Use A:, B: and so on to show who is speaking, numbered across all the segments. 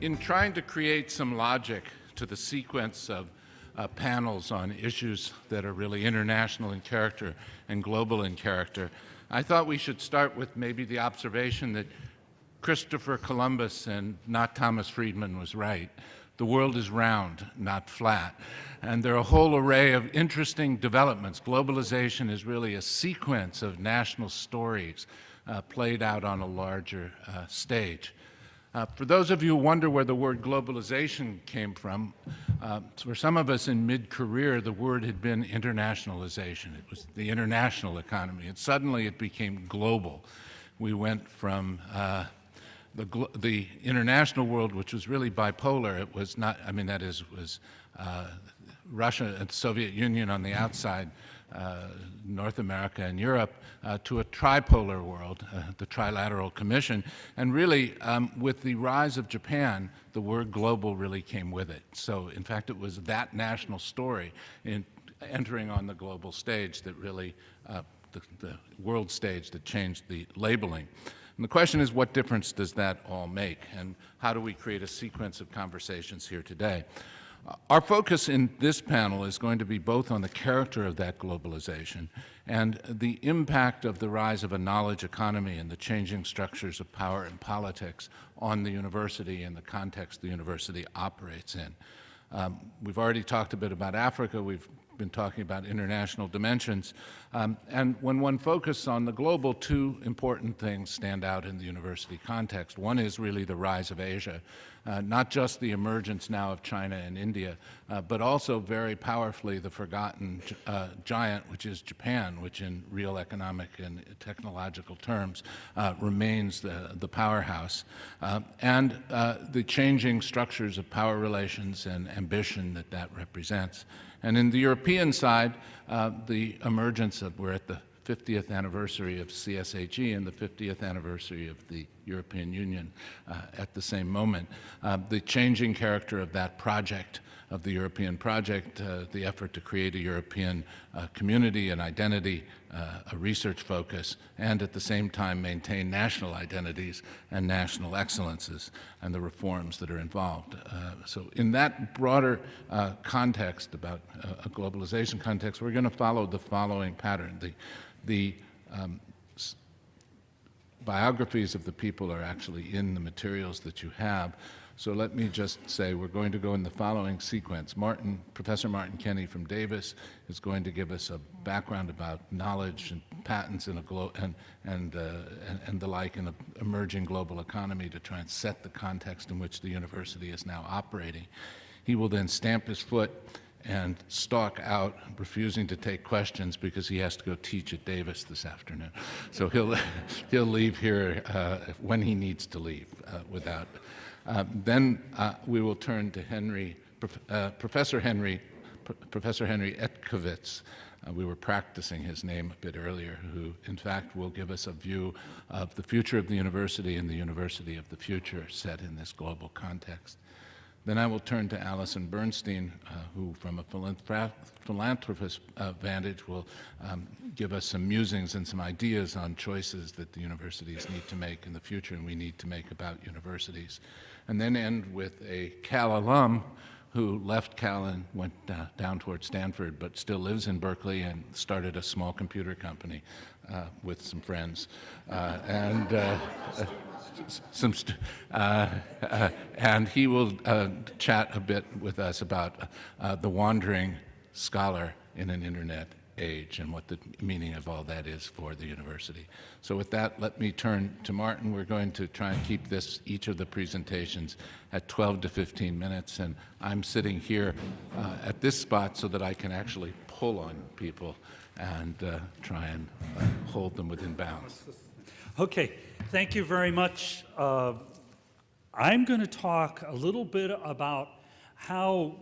A: In trying to create some logic to the sequence of panels on issues that are really international in character and global in character, I thought we should start with maybe the observation that Christopher Columbus and not Thomas Friedman was right. The world is round, not flat. And there are a whole array of interesting developments. Globalization is really a sequence of national stories played out on a larger stage. For those of you who wonder where the word globalization came from, for some of us in mid-career, the word had been internationalization. It was the international economy, and suddenly it became global. We went from the international world, which was really bipolar. It was not, I mean, that is, was Russia and the Soviet Union on the outside, North America and Europe, to a tripolar world, the Trilateral Commission. And really, with the rise of Japan, the word global really came with it. So, in fact, it was that national story in entering on the global stage that really, the world stage that changed the labeling. And the question is, what difference does that all make? And how do we create a sequence of conversations here today? Our focus in this panel is going to be both on the character of that globalization and the impact of the rise of a knowledge economy and the changing structures of power and politics on the university and the context the university operates in. We've already talked a bit about Africa. We've been talking about international dimensions. And when one focuses on the global, two important things stand out in the university context. One is really the rise of Asia, not just the emergence now of China and India, but also very powerfully the forgotten giant, which is Japan, which in real economic and technological terms remains the powerhouse, and the changing structures of power relations and ambition that that represents. And in the European side, the emergence of, we're at the 50th anniversary of CSHE and the 50th anniversary of the European Union at the same moment. The changing character of that project, of the European project, the effort to create a European community and identity, a research focus, and at the same time maintain national identities and national excellences and the reforms that are involved. So in that broader context, about a globalization context, we're going to follow the following pattern. The biographies of the people are actually in the materials that you have. So let me just say we're going to go in the following sequence. Professor Martin Kenny from Davis is going to give us a background about knowledge and patents in and the like in an emerging global economy to try and set the context in which the university is now operating. He will then stamp his foot and stalk out, refusing to take questions because he has to go teach at Davis this afternoon. So he'll leave here when he needs to leave without. Then we will turn to Professor Henry Etkovitz. We were practicing his name a bit earlier, who in fact will give us a view of the future of the university and the university of the future set in this global context. Then I will turn to Alison Bernstein, who from a philanthropist vantage will give us some musings and some ideas on choices that the universities need to make in the future and we need to make about universities. And then end with a Cal alum who left Cal and went down towards Stanford, but still lives in Berkeley and started a small computer company with some friends. And he will chat a bit with us about the wandering scholar in an internet age and what the meaning of all that is for the university. So with that, let me turn to Martin. We're going to try and keep each of the presentations at 12 to 15 minutes, and I'm sitting here at this spot so that I can actually pull on people and try and hold them within bounds.
B: Okay, thank you very much. I'm going to talk a little bit about how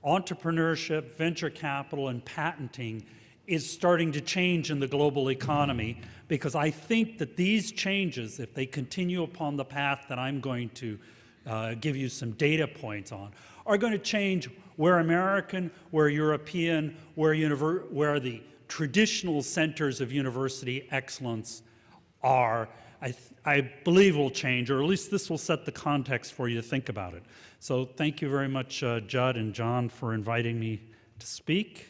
B: entrepreneurship, venture capital, and patenting is starting to change in the global economy, because I think that these changes, if they continue upon the path that I'm going to give you some data points on, are going to change where American, where European, where the traditional centers of university excellence are I believe will change, or at least this will set the context for you to think about it. So thank you very much, Judd and John, for inviting me to speak.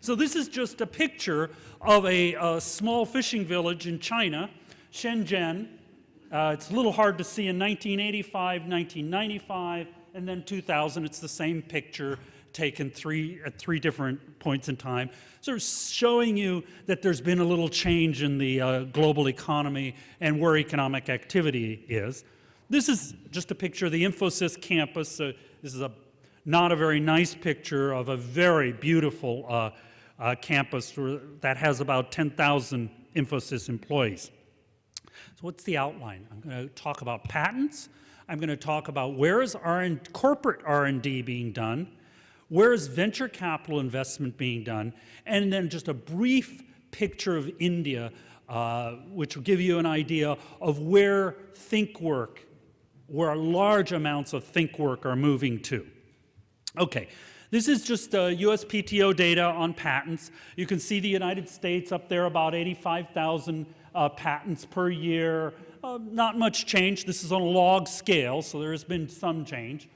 B: So this is just a picture of a small fishing village in China, Shenzhen. It's a little hard to see in 1985, 1995, and then 2000. It's the same picture taken at three different points in time, sort of showing you that there's been a little change in the global economy and where economic activity is. This is just a picture of the Infosys campus. This is not a very nice picture of a very beautiful campus that has about 10,000 Infosys employees. So what's the outline? I'm going to talk about patents. I'm going to talk about where is corporate R&D being done, where is venture capital investment being done, and then just a brief picture of India, which will give you an idea of where large amounts of think work are moving to. Okay, this is just USPTO data on patents. You can see the United States up there, about 85,000 patents per year. Not much change. This is on a log scale, so there has been some change.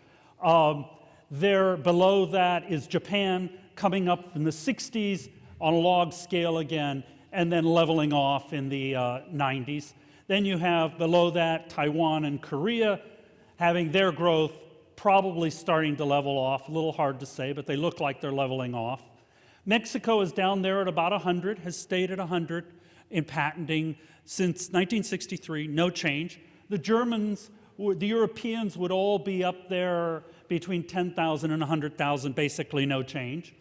B: There below that is Japan, coming up in the 60s on a log scale again, and then leveling off in the 90s. Then you have below that Taiwan and Korea having their growth probably starting to level off. A little hard to say, but they look like they're leveling off. Mexico is down there at about 100, has stayed at 100 in patenting since 1963, no change. The Germans, the Europeans would all be up there between 10,000 and 100,000, basically no change.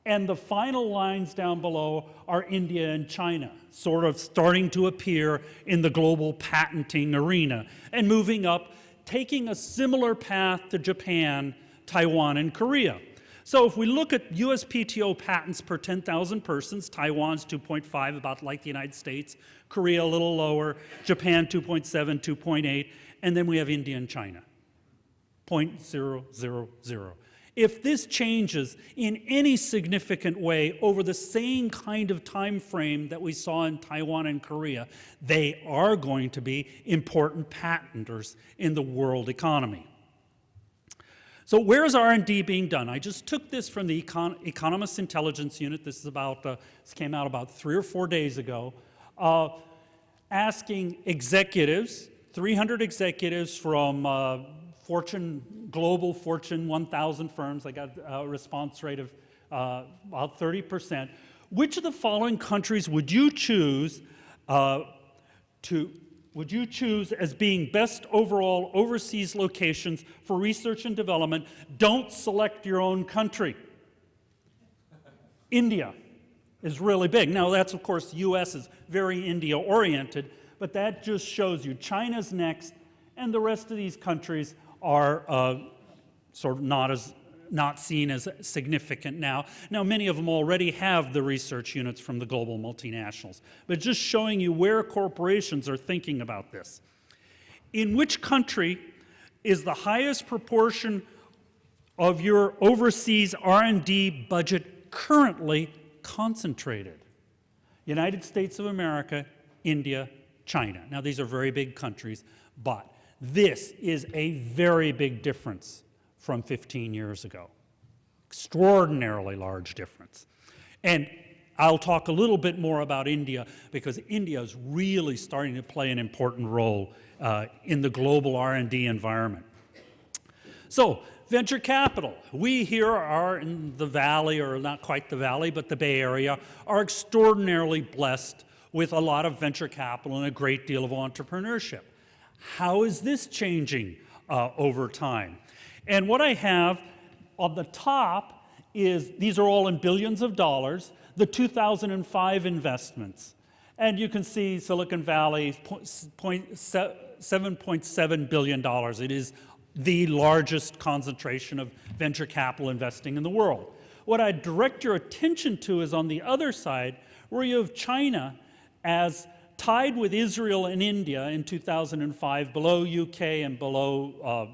B: And the final lines down below are India and China, sort of starting to appear in the global patenting arena and moving up, taking a similar path to Japan, Taiwan, and Korea. So if we look at USPTO patents per 10,000 persons, Taiwan's 2.5, about like the United States, Korea a little lower, Japan 2.7, 2.8, and then we have India and China, 0.000. If this changes in any significant way over the same kind of time frame that we saw in Taiwan and Korea, they are going to be important patenters in the world economy. So where is R&D being done? I just took this from the Economist Intelligence Unit. This came out about 3 or 4 days ago, asking executives, 300 executives from global Fortune 1,000 firms. I got a response rate of about 30%. Which of the following countries would you choose as being best overall overseas locations for research and development? Don't select your own country. India is really big. Now that's, of course, the US is very India-oriented, but that just shows you China's next, and the rest of these countries are sort of not seen as significant now. Now, many of them already have the research units from the global multinationals, but just showing you where corporations are thinking about this. In which country is the highest proportion of your overseas R&D budget currently concentrated? United States of America, India, China. Now, these are very big countries, but this is a very big difference from 15 years ago. Extraordinarily large difference. And I'll talk a little bit more about India because India is really starting to play an important role in the global R&D environment. So, venture capital. We here are in the Valley, or not quite the Valley, but the Bay Area, are extraordinarily blessed with a lot of venture capital and a great deal of entrepreneurship. How is this changing over time? And what I have on the top is, these are all in billions of dollars, the 2005 investments. And you can see Silicon Valley, $7.7 billion. It is the largest concentration of venture capital investing in the world. What I direct your attention to is on the other side, where you have China as tied with Israel and India in 2005, below UK and below,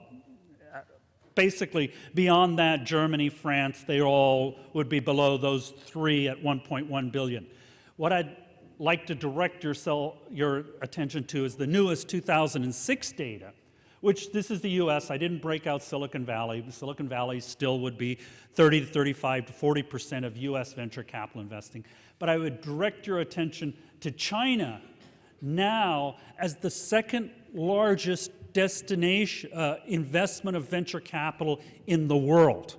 B: basically beyond that, Germany, France, they all would be below those three at 1.1 billion. What I'd like to direct your attention to is the newest 2006 data, which this is the US. I didn't break out Silicon Valley. Silicon Valley still would be 30 to 35 to 40% of US venture capital investing. But I would direct your attention to China now as the second largest destination investment of venture capital in the world.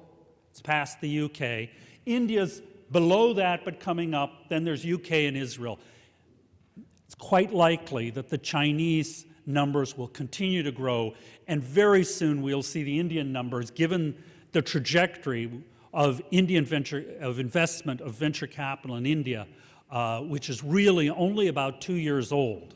B: It's past the UK. India's below that, but coming up. Then there's UK and Israel. It's quite likely that the Chinese numbers will continue to grow, and very soon we'll see the Indian numbers, given the trajectory of investment of venture capital in India, which is really only about 2 years old.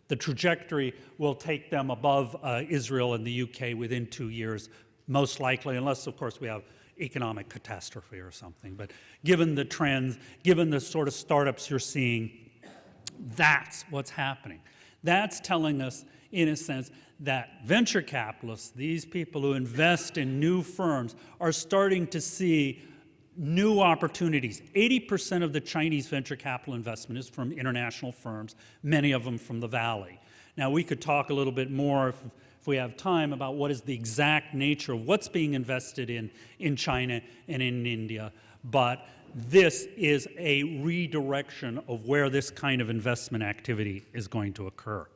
B: The trajectory will take them above Israel and the UK within 2 years, most likely, unless, of course, we have economic catastrophe or something. But given the trends, given the sort of startups you're seeing, that's what's happening. That's telling us, in a sense, that venture capitalists, these people who invest in new firms, are starting to see new opportunities. 80% of the Chinese venture capital investment is from international firms, many of them from the Valley. Now, we could talk a little bit more if we have time about what is the exact nature of what's being invested in China and in India, but this is a redirection of where this kind of investment activity is going to occur.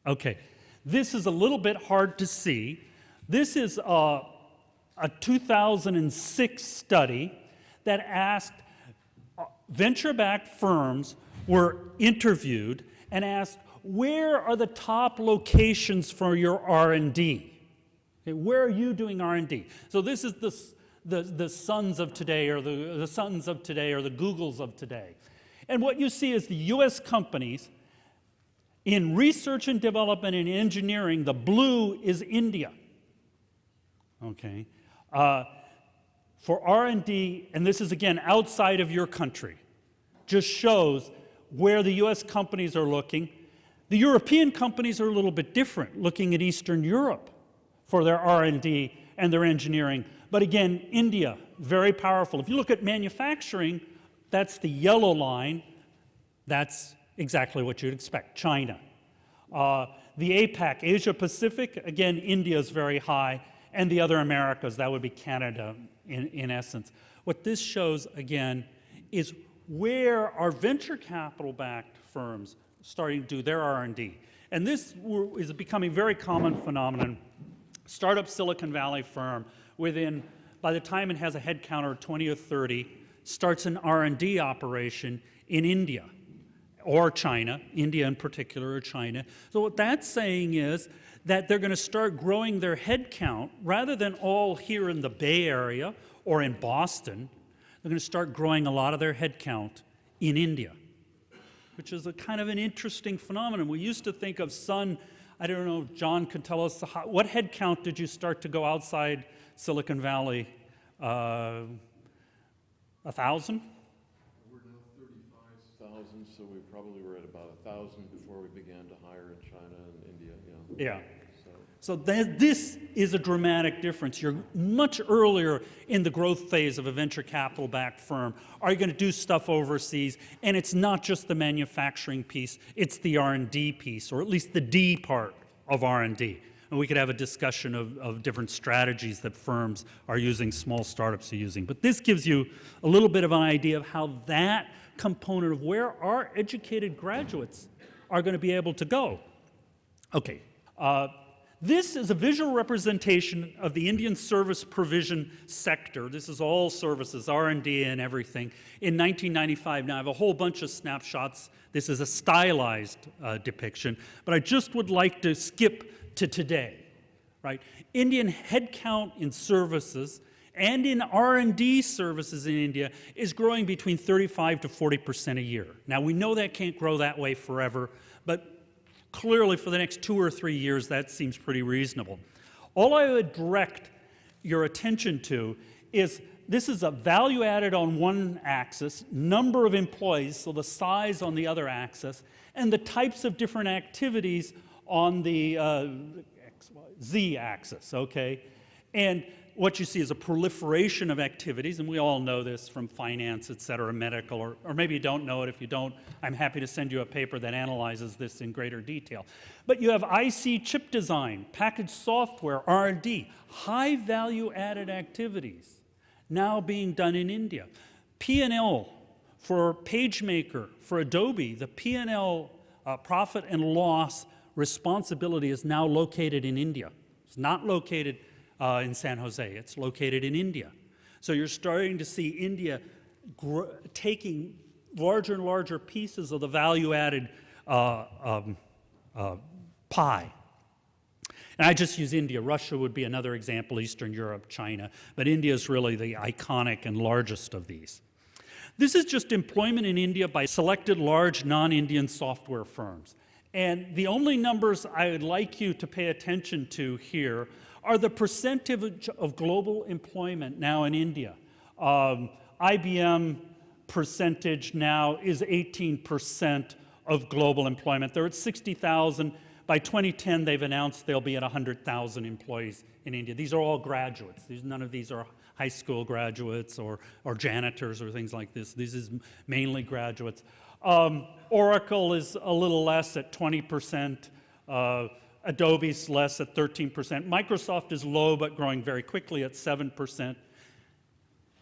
B: Okay, this is a little bit hard to see. This is a 2006 study that asked venture-backed firms were interviewed and asked, where are the top locations for your R&D? Okay, where are you doing R&D? So this is the sons of today, or the sons of today, or the Googles of today. And what you see is the US companies in research and development and engineering. The blue is India. Okay. For R&D, and this is again outside of your country, just shows where the US companies are looking. The European companies are a little bit different, looking at Eastern Europe for their R&D and their engineering. But again, India, very powerful. If you look at manufacturing, that's the yellow line. That's exactly what you'd expect, China. The APAC, Asia Pacific, again, India is very high. And the other Americas, that would be Canada in essence. What this shows, again, is where are venture capital-backed firms starting to do their R&D. And this is becoming a very common phenomenon. Startup Silicon Valley firm, by the time it has a headcount of 20 or 30, starts an R&D operation in India or China, India in particular, or China. So what that's saying is that they're going to start growing their headcount rather than all here in the Bay Area or in Boston. They're going to start growing a lot of their headcount in India, which is a kind of an interesting phenomenon. We used to think of I don't know, John could tell us, what headcount did you start to go outside Silicon Valley? 1,000?
C: We're now 35,000, so we probably were at about 1,000 before we began to hire in China and India.
B: Yeah. So this is a dramatic difference. You're much earlier in the growth phase of a venture capital-backed firm. Are you going to do stuff overseas? And it's not just the manufacturing piece, it's the R&D piece, or at least the D part of R&D. And we could have a discussion of different strategies that firms are using, small startups are using. But this gives you a little bit of an idea of how that component of where our educated graduates are going to be able to go. Okay. This is a visual representation of the Indian service provision sector. This is all services, R&D and everything, in 1995. Now, I have a whole bunch of snapshots. This is a stylized depiction, but I just would like to skip to today, right? Indian headcount in services and in R&D services in India is growing between 35 to 40% a year. Now, we know that can't grow that way forever, but clearly, for the next 2 or 3 years, that seems pretty reasonable. All I would direct your attention to is this is a value added on one axis, number of employees, so the size on the other axis, and the types of different activities on the Z axis, okay? And what you see is a proliferation of activities, and we all know this from finance, et cetera, medical, or maybe you don't know it. If you don't, I'm happy to send you a paper that analyzes this in greater detail. But you have IC chip design, packaged software, R&D, high value added activities now being done in India. P&L for PageMaker, for Adobe, the P&L profit and loss responsibility is now located in India. It's not located in San Jose, it's located in India. So you're starting to see India taking larger and larger pieces of the value-added pie. And I just use India. Russia would be another example, Eastern Europe, China, but India is really the iconic and largest of these. This is just employment in India by selected large non-Indian software firms. And the only numbers I would like you to pay attention to here are the percentage of global employment now in India. IBM percentage now is 18% of global employment. They're at 60,000. By 2010, they've announced they'll be at 100,000 employees in India. These are all graduates. None of these are high school graduates or janitors or things like this. This is mainly graduates. Oracle is a little less at 20%. Adobe's less at 13%. Microsoft is low but growing very quickly at 7%.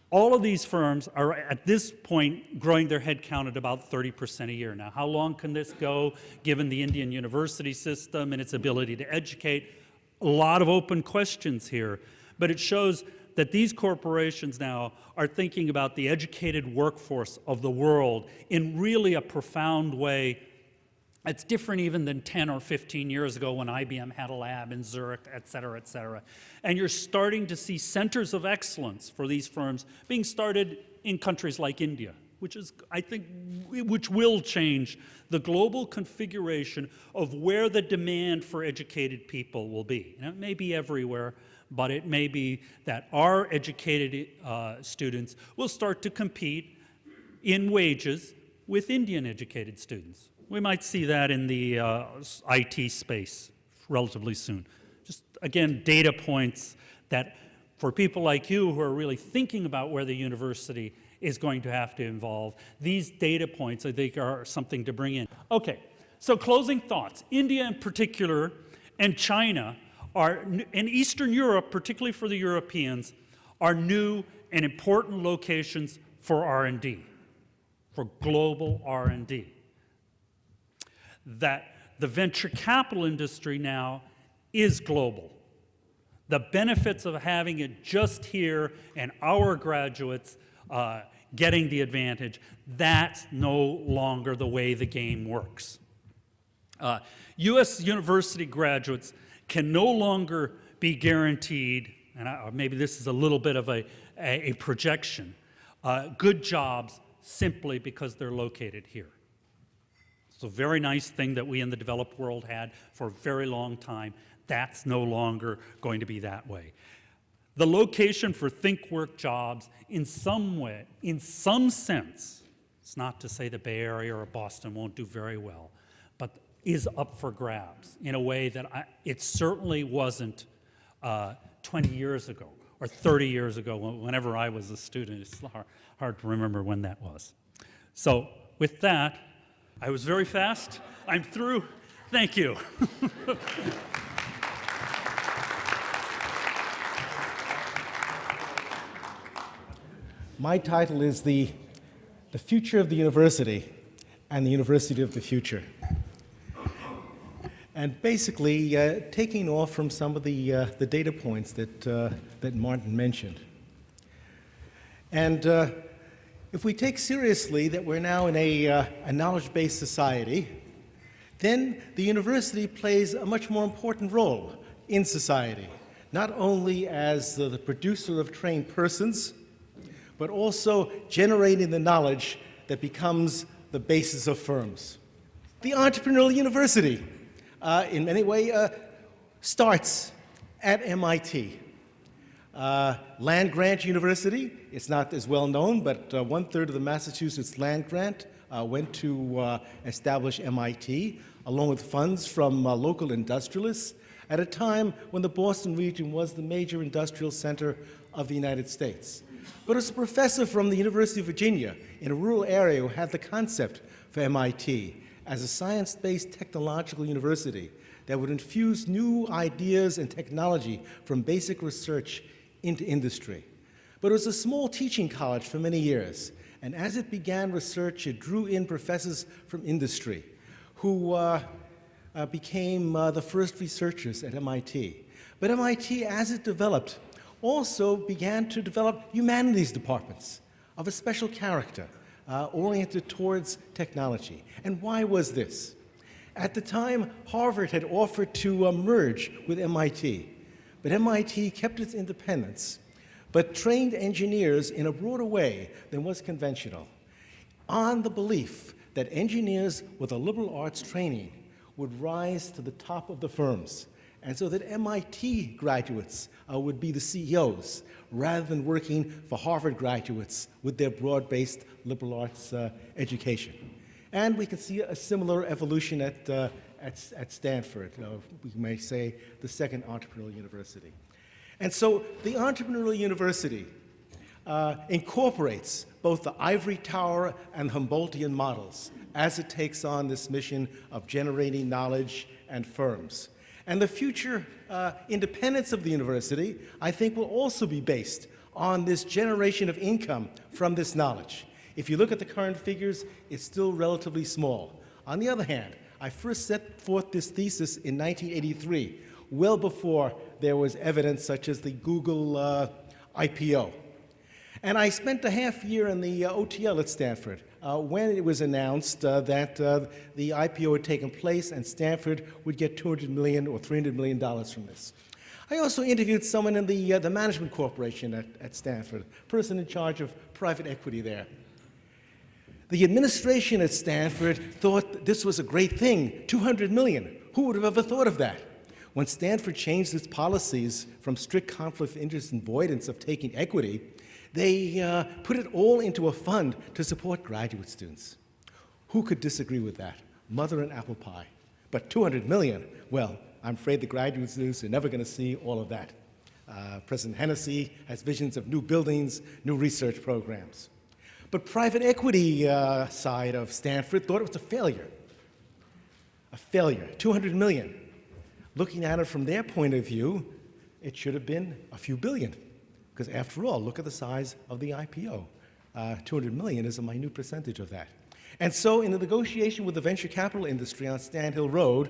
B: All of these firms are at this point growing their headcount at about 30% a year. Now, how long can this go given the Indian university system and its ability to educate? A lot of open questions here, but it shows that these corporations now are thinking about the educated workforce of the world in really a profound way. It's different even than 10 or 15 years ago when IBM had a lab in Zurich, et cetera, et cetera. And you're starting to see centers of excellence for these firms being started in countries like India, which is, I think, which will change the global configuration of where the demand for educated people will be. Now, it may be everywhere, but it may be that our educated students will start to compete in wages with Indian educated students. We might see that in the IT space relatively soon. Just, again, data points that for people like you who are really thinking about where the university is going to have to evolve, these data points, I think, are something to bring in. Okay, so closing thoughts. India in particular and China and Eastern Europe, particularly for the Europeans, are new and important locations for R&D, for global R&D. That the venture capital industry now is global. The benefits of having it just here and our graduates getting the advantage, that's no longer the way the game works. U.S. university graduates can no longer be guaranteed, and maybe this is a little bit of a projection, good jobs simply because they're located here. It's a very nice thing that we in the developed world had for a very long time. That's no longer going to be that way. The location for think work jobs in some way, in some sense, it's not to say the Bay Area or Boston won't do very well, but is up for grabs in a way that it certainly wasn't 20 years ago or 30 years ago whenever I was a student. It's hard to remember when that was. So with that, I was very fast. I'm through. Thank you.
D: My title is the Future of the University and the University of the Future. And basically, taking off from some of the data points that Martin mentioned. And if we take seriously that we're now in a knowledge-based society, then the university plays a much more important role in society, not only as the producer of trained persons, but also generating the knowledge that becomes the basis of firms. The Entrepreneurial University, in many ways, starts at MIT. Land-grant university, it's not as well known, but 1/3 of the Massachusetts land grant went to establish MIT, along with funds from local industrialists, at a time when the Boston region was the major industrial center of the United States. But it was a professor from the University of Virginia in a rural area who had the concept for MIT as a science-based technological university that would infuse new ideas and technology from basic research into industry. But it was a small teaching college for many years, and as it began research, it drew in professors from industry who became the first researchers at MIT. But MIT, as it developed, also began to develop humanities departments of a special character, oriented towards technology. And why was this? At the time, Harvard had offered to merge with MIT, but MIT kept its independence, but trained engineers in a broader way than was conventional, on the belief that engineers with a liberal arts training would rise to the top of the firms, and so that MIT graduates would be the CEOs, rather than working for Harvard graduates with their broad-based liberal arts education. And we can see a similar evolution at Stanford, we may say the second entrepreneurial university. And so the Entrepreneurial University incorporates both the ivory tower and Humboldtian models as it takes on this mission of generating knowledge and firms. And the future independence of the university, I think, will also be based on this generation of income from this knowledge. If you look at the current figures, it's still relatively small. On the other hand, I first set forth this thesis in 1983, well before there was evidence such as the Google IPO. And I spent a half year in the OTL at Stanford when it was announced that the IPO had taken place and Stanford would get $200 million or $300 million from this. I also interviewed someone in the management corporation at Stanford, a person in charge of private equity there. The administration at Stanford thought this was a great thing, $200 million. Who would have ever thought of that? When Stanford changed its policies from strict conflict of interest avoidance of taking equity, they put it all into a fund to support graduate students. Who could disagree with that? Mother and apple pie. But $200 million, well, I'm afraid the graduate students are never going to see all of that. President Hennessy has visions of new buildings, new research programs. But private equity side of Stanford thought it was a failure. A failure, $200 million. Looking at it from their point of view, it should have been a few billion. Because after all, look at the size of the IPO. $200 million is a minute percentage of that. And so in the negotiation with the venture capital industry on Stand Hill Road,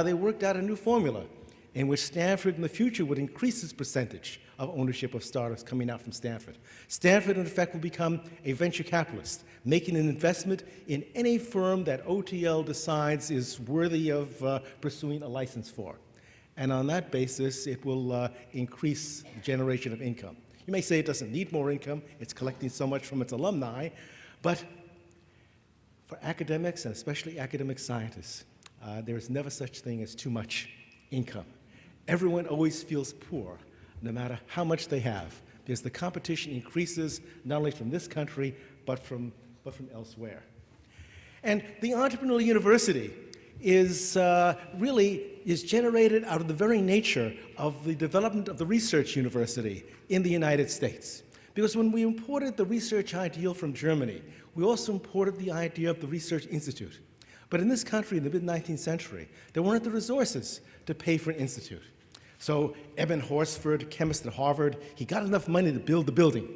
D: they worked out a new formula in which Stanford in the future would increase its percentage of ownership of startups coming out from Stanford. Stanford, in effect, will become a venture capitalist, making an investment in any firm that OTL decides is worthy of pursuing a license for. And on that basis, it will increase the generation of income. You may say it doesn't need more income, it's collecting so much from its alumni, but for academics, and especially academic scientists, there is never such thing as too much income. Everyone always feels poor, no matter how much they have, because the competition increases not only from this country, but from elsewhere. And the Entrepreneurial University is generated out of the very nature of the development of the research university in the United States. Because when we imported the research ideal from Germany, we also imported the idea of the research institute. But in this country, in the mid-19th century, there weren't the resources to pay for an institute. So Eben Horsford, chemist at Harvard, he got enough money to build the building,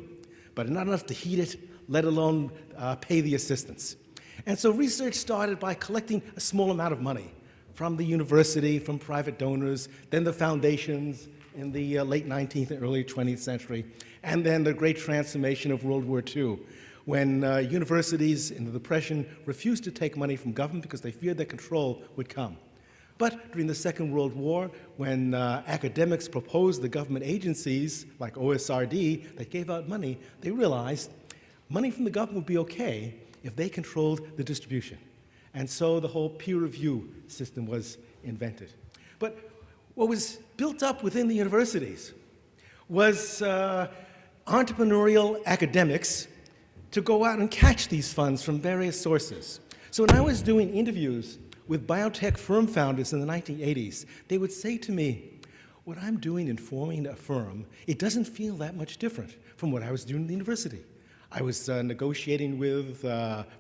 D: but not enough to heat it, let alone pay the assistants. And so research started by collecting a small amount of money from the university, from private donors, then the foundations in the late 19th and early 20th century, and then the great transformation of World War II, when universities in the Depression refused to take money from government because they feared that control would come. But during the Second World War, when academics proposed the government agencies like OSRD that gave out money, they realized money from the government would be okay if they controlled the distribution. And so the whole peer review system was invented. But what was built up within the universities was entrepreneurial academics to go out and catch these funds from various sources. So when I was doing interviews with biotech firm founders in the 1980s, they would say to me, what I'm doing in forming a firm, it doesn't feel that much different from what I was doing at the university. I was negotiating with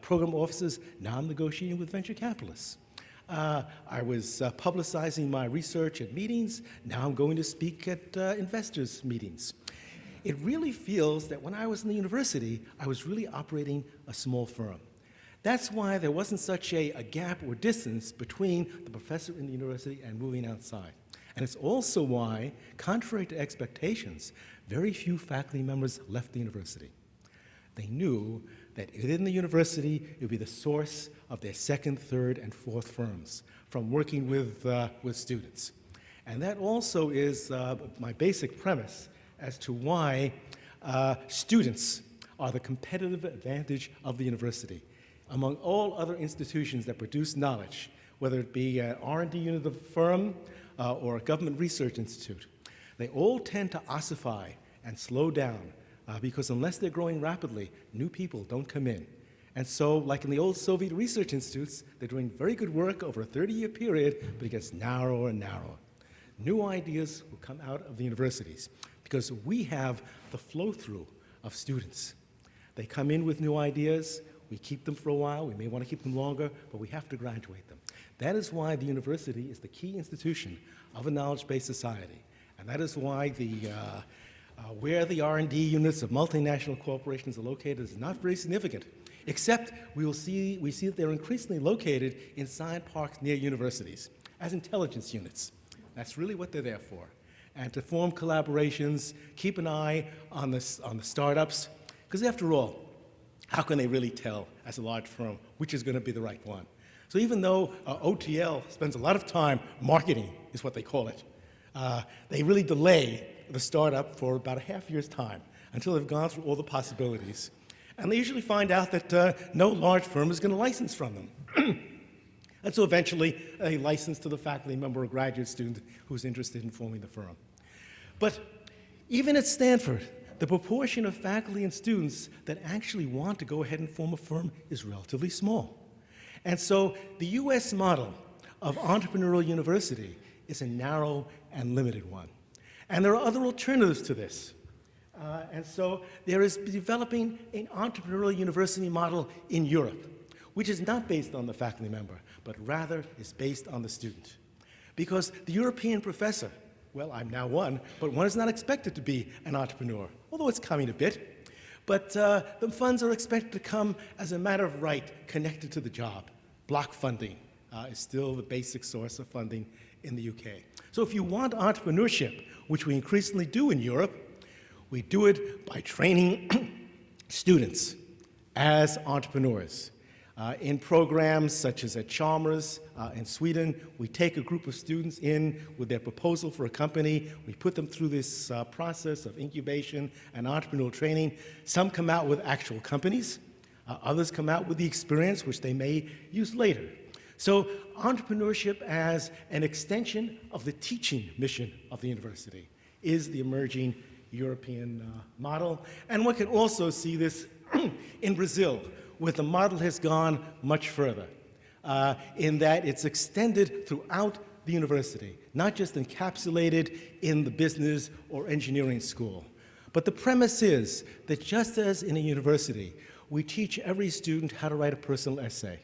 D: program officers, now I'm negotiating with venture capitalists. I was publicizing my research at meetings, now I'm going to speak at investors' meetings. It really feels that when I was in the university, I was really operating a small firm. That's why there wasn't such a gap or distance between the professor in the university and moving outside. And it's also why, contrary to expectations, very few faculty members left the university. They knew that within the university, it would be the source of their second, third, and fourth firms from working with students. And that also is my basic premise as to why students are the competitive advantage of the university. Among all other institutions that produce knowledge, whether it be an R&D unit of a firm or a government research institute, they all tend to ossify and slow down because unless they're growing rapidly, new people don't come in. And so, like in the old Soviet research institutes, they're doing very good work over a 30-year period, but it gets narrower and narrower. New ideas will come out of the universities because we have the flow-through of students. They come in with new ideas, we keep them for a while, we may want to keep them longer, but we have to graduate them. That is why the university is the key institution of a knowledge-based society. And that is why where the R&D units of multinational corporations are located is not very significant, except we see that they're increasingly located in science parks near universities as intelligence units. That's really what they're there for. And to form collaborations, keep an eye on the startups, because after all, how can they really tell as a large firm which is going to be the right one? So even though OTL spends a lot of time marketing, is what they call it, they really delay the startup for about a half year's time until they've gone through all the possibilities. And they usually find out that no large firm is going to license from them. And so eventually, a license to the faculty member or graduate student who's interested in forming the firm. But even at Stanford, the proportion of faculty and students that actually want to go ahead and form a firm is relatively small. And so the US model of Entrepreneurial University is a narrow and limited one. And there are other alternatives to this. And so there is developing an Entrepreneurial University model in Europe, which is not based on the faculty member, but rather is based on the student. Because the European professor, well, I'm now one, but one is not expected to be an entrepreneur, although it's coming a bit. But the funds are expected to come as a matter of right, connected to the job. Block funding is still the basic source of funding in the UK. So if you want entrepreneurship, which we increasingly do in Europe, we do it by training students as entrepreneurs. In programs such as at Chalmers in Sweden, we take a group of students in with their proposal for a company. We put them through this process of incubation and entrepreneurial training. Some come out with actual companies. Others come out with the experience, which they may use later. So entrepreneurship as an extension of the teaching mission of the university is the emerging European model. And one can also see this in Brazil, where the model has gone much further, in that it's extended throughout the university, not just encapsulated in the business or engineering school. But the premise is that just as in a university, we teach every student how to write a personal essay.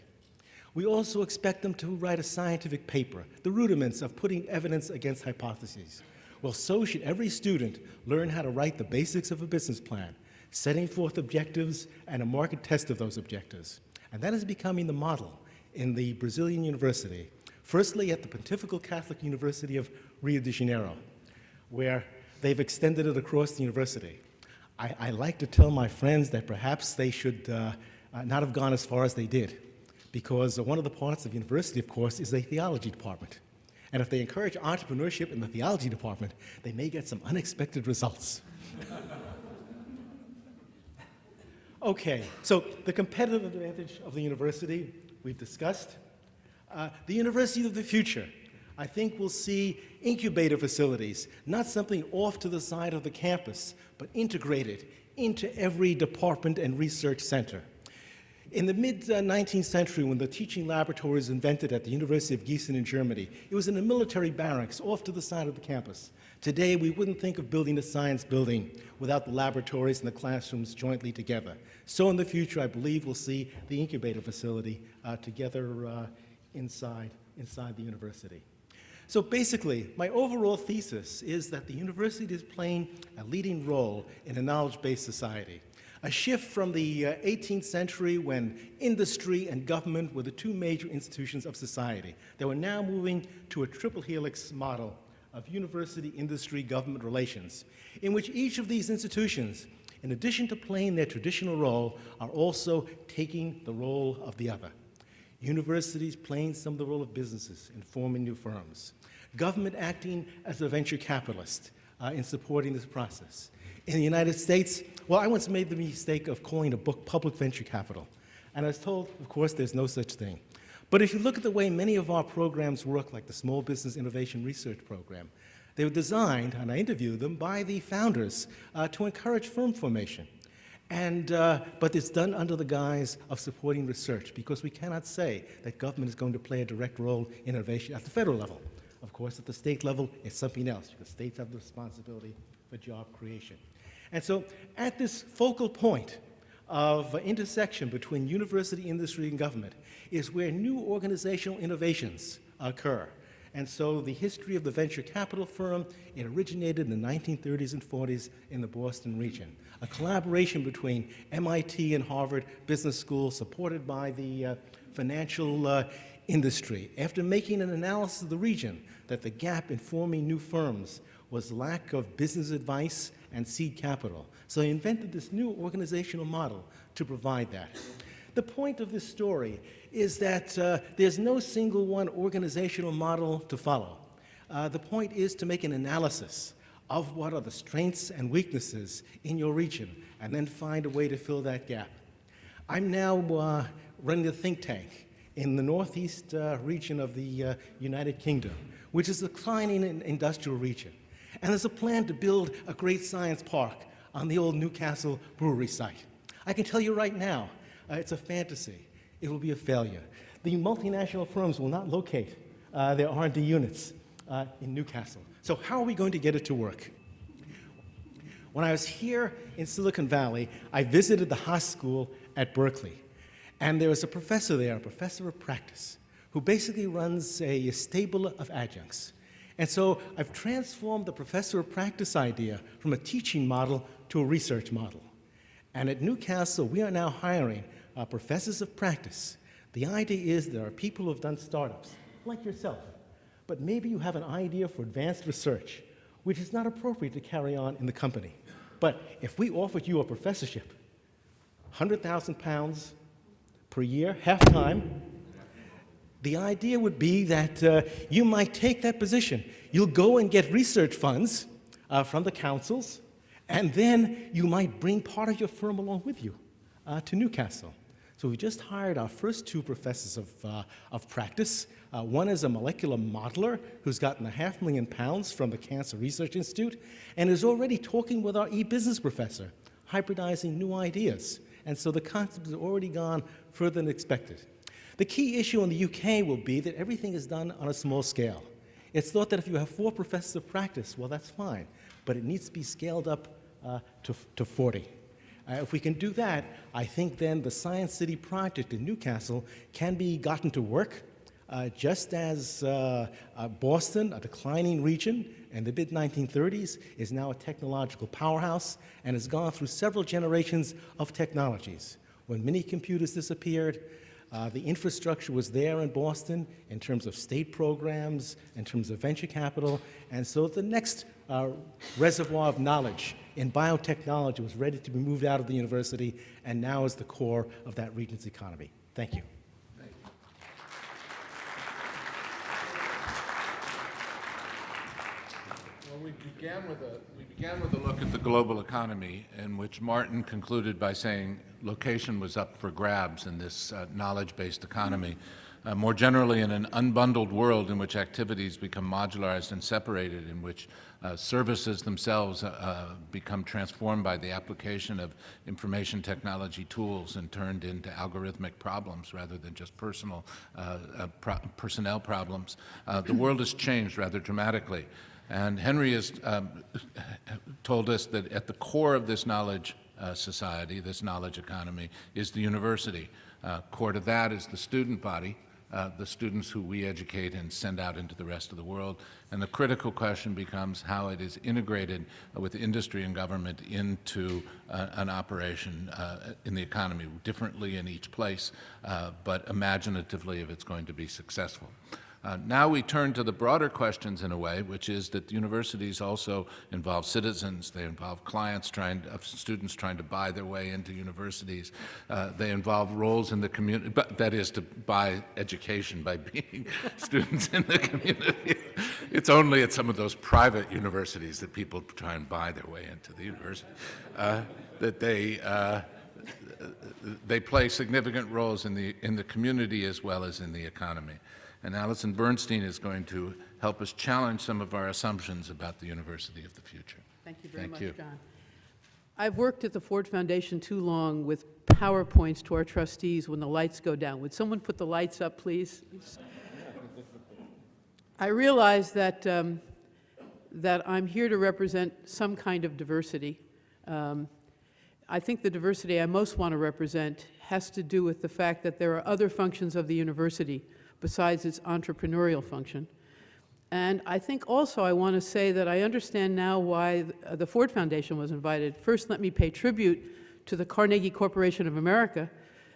D: We also expect them to write a scientific paper, the rudiments of putting evidence against hypotheses. Well, so should every student learn how to write the basics of a business plan, setting forth objectives and a market test of those objectives. And that is becoming the model in the Brazilian university, firstly at the Pontifical Catholic University of Rio de Janeiro, where they've extended it across the university. I like to tell my friends that perhaps they should not have gone as far as they did, because one of the parts of the university, of course, is a theology department. And if they encourage entrepreneurship in the theology department, they may get some unexpected results. Okay, so the competitive advantage of the university, we've discussed. The university of the future, I think we'll see incubator facilities, not something off to the side of the campus, but integrated into every department and research center. In the mid-19th century, when the teaching laboratory was invented at the University of Gießen in Germany, it was in a military barracks off to the side of the campus. Today, we wouldn't think of building a science building without the laboratories and the classrooms jointly together. So in the future, I believe we'll see the Incubator Facility together inside the university. So basically, my overall thesis is that the university is playing a leading role in a knowledge-based society. A shift from the 18th century when industry and government were the two major institutions of society. They were now moving to a triple helix model of university-industry-government relations, in which each of these institutions, in addition to playing their traditional role, are also taking the role of the other. Universities playing some of the role of businesses in forming new firms. Government acting as a venture capitalist in supporting this process. In the United States, well, I once made the mistake of calling a book public venture capital. And I was told, of course, there's no such thing. But if you look at the way many of our programs work, like the Small Business Innovation Research Program, they were designed, and I interviewed them, by the founders to encourage firm formation. But it's done under the guise of supporting research, because we cannot say that government is going to play a direct role in innovation at the federal level. Of course, at the state level, it's something else, because states have the responsibility for job creation. And so at this focal point of intersection between university, industry, and government is where new organizational innovations occur. And so the history of the venture capital firm, it originated in the 1930s and 40s in the Boston region. A collaboration between MIT and Harvard Business School, supported by the financial industry. After making an analysis of the region, that the gap in forming new firms was lack of business advice and seed capital. So he invented this new organizational model to provide that. The point of this story is that there's no single one organizational model to follow. The point is to make an analysis of what are the strengths and weaknesses in your region, and then find a way to fill that gap. I'm now running a think tank in the northeast region of the United Kingdom, which is a declining industrial region. And there's a plan to build a great science park on the old Newcastle brewery site. I can tell you right now, it's a fantasy. It will be a failure. The multinational firms will not locate their R&D units in Newcastle. So how are we going to get it to work? When I was here in Silicon Valley, I visited the Haas School at Berkeley. And there was a professor there, a professor of practice, who basically runs a stable of adjuncts. And so I've transformed the professor of practice idea from a teaching model to a research model. And at Newcastle, we are now hiring professors of practice. The idea is there are people who have done startups, like yourself, but maybe you have an idea for advanced research, which is not appropriate to carry on in the company. But if we offered you a professorship, 100,000 pounds per year, half-time, the idea would be that you might take that position. You'll go and get research funds from the councils, and then you might bring part of your firm along with you to Newcastle. So we just hired our first two professors of practice. One is a molecular modeler who's gotten £500,000 from the Cancer Research Institute and is already talking with our e-business professor, hybridizing new ideas. And so the concept has already gone further than expected. The key issue in the UK will be that everything is done on a small scale. It's thought that if you have 4 professors of practice, well, that's fine, but it needs to be scaled up to 40. If we can do that, I think then the Science City project in Newcastle can be gotten to work, just as Boston, a declining region in the mid-1930s, is now a technological powerhouse and has gone through several generations of technologies. When mini-computers disappeared, the infrastructure was there in Boston in terms of state programs, in terms of venture capital, and so the next reservoir of knowledge in biotechnology was ready to be moved out of the university and now is the core of that region's economy. Thank you.
A: Well, we began with a look at the global economy, in which Martin concluded by saying location was up for grabs in this knowledge-based economy. More generally, in an unbundled world in which activities become modularized and separated, in which services themselves become transformed by the application of information technology tools and turned into algorithmic problems rather than just personnel problems, the world has changed rather dramatically. And Henry has told us that at the core of this knowledge society, this knowledge economy, is the university. Core to that is the student body, the students who we educate and send out into the rest of the world. And the critical question becomes how it is integrated with industry and government into an operation in the economy, differently in each place, but imaginatively if it's going to be successful. Now we turn to the broader questions in a way, which is that universities also involve citizens, they involve clients students trying to buy their way into universities, they involve roles in the community, that is to buy education by being students in the community. It's only at some of those private universities that people try and buy their way into the university, that they play significant roles in the community as well as in the economy. And Alison Bernstein is going to help us challenge some of our assumptions about the university of the future.
E: Thank you very much,
A: you.
E: John. I've worked at the Ford Foundation too long with PowerPoints to our trustees when the lights go down. Would someone put the lights up, please? I realize that, that I'm here to represent some kind of diversity. I think the diversity I most want to represent has to do with the fact that there are other functions of the university besides its entrepreneurial function. And I think also I want to say that I understand now why the Ford Foundation was invited. First, let me pay tribute to the Carnegie Corporation of America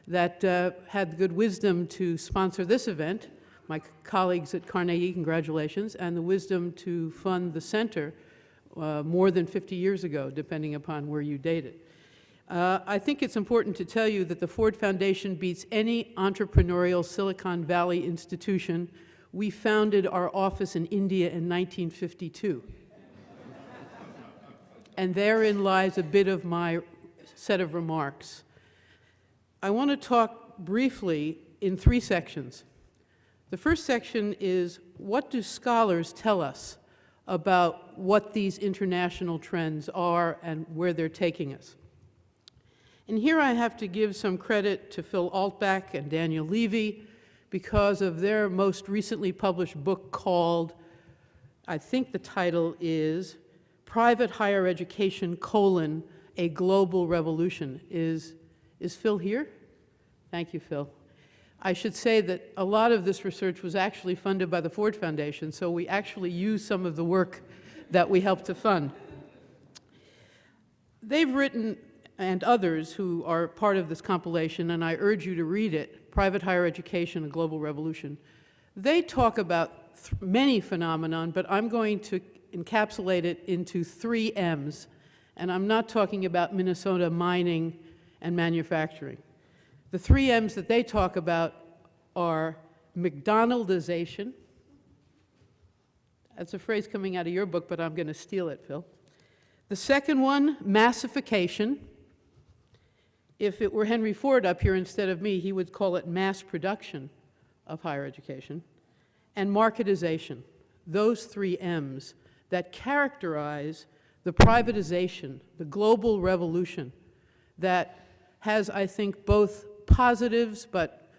E: that had the good wisdom to sponsor this event. My colleagues at Carnegie, congratulations, and the wisdom to fund the center more than 50 years ago, depending upon where you date it. I think it's important to tell you that the Ford Foundation beats any entrepreneurial Silicon Valley institution. We founded our office in India in 1952. And therein lies a bit of my set of remarks. I want to talk briefly in 3 sections. The first section is, what do scholars tell us about what these international trends are and where they're taking us? And here I have to give some credit to Phil Altbach and Daniel Levy because of their most recently published book called, I think the title is Private Higher Education, A Global Revolution. Is Phil here? Thank you, Phil. I should say that a lot of this research was actually funded by the Ford Foundation, so we actually used some of the work that we helped to fund. They've written, and others who are part of this compilation, and I urge you to read it, Private Higher Education, A Global Revolution. They talk about many phenomenon, but I'm going to encapsulate it into 3 M's, and I'm not talking about Minnesota mining and manufacturing. The 3 M's that they talk about are McDonaldization. That's a phrase coming out of your book, but I'm going to steal it, Phil. The second one, massification. If it were Henry Ford up here instead of me, he would call it mass production of higher education. And marketization. Those 3 M's that characterize the privatization, the global revolution that has, I think, both positives, but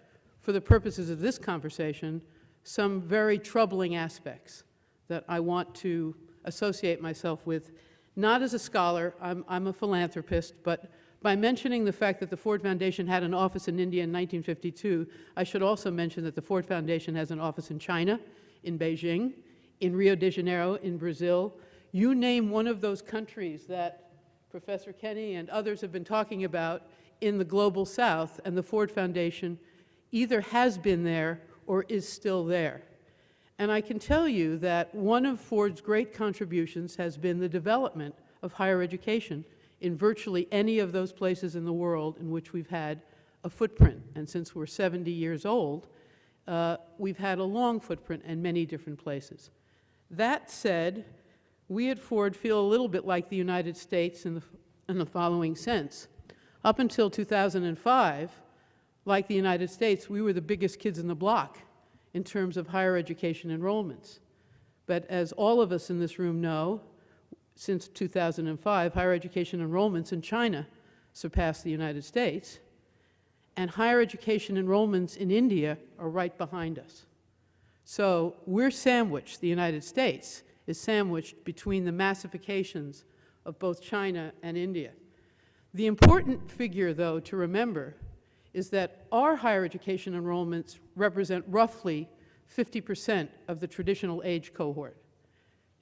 E: for the purposes of this conversation, some very troubling aspects that I want to associate myself with, not as a scholar, I'm a philanthropist, but by mentioning the fact that the Ford Foundation had an office in India in 1952, I should also mention that the Ford Foundation has an office in China, in Beijing, in Rio de Janeiro, in Brazil. You name one of those countries that Professor Kenny and others have been talking about in the Global South, and the Ford Foundation either has been there or is still there. And I can tell you that one of Ford's great contributions has been the development of higher education in virtually any of those places in the world in which we've had a footprint. And since we're 70 years old, we've had a long footprint in many different places. That said, we at Ford feel a little bit like the United States in the following sense. Up until 2005, Like the United States, we were the biggest kids in the block in terms of higher education enrollments. But as all of us in this room know, since 2005, higher education enrollments in China surpassed the United States, and higher education enrollments in India are right behind us. So we're sandwiched, the United States is sandwiched between the massifications of both China and India. The important figure, though, to remember is that our higher education enrollments represent roughly 50% of the traditional age cohort.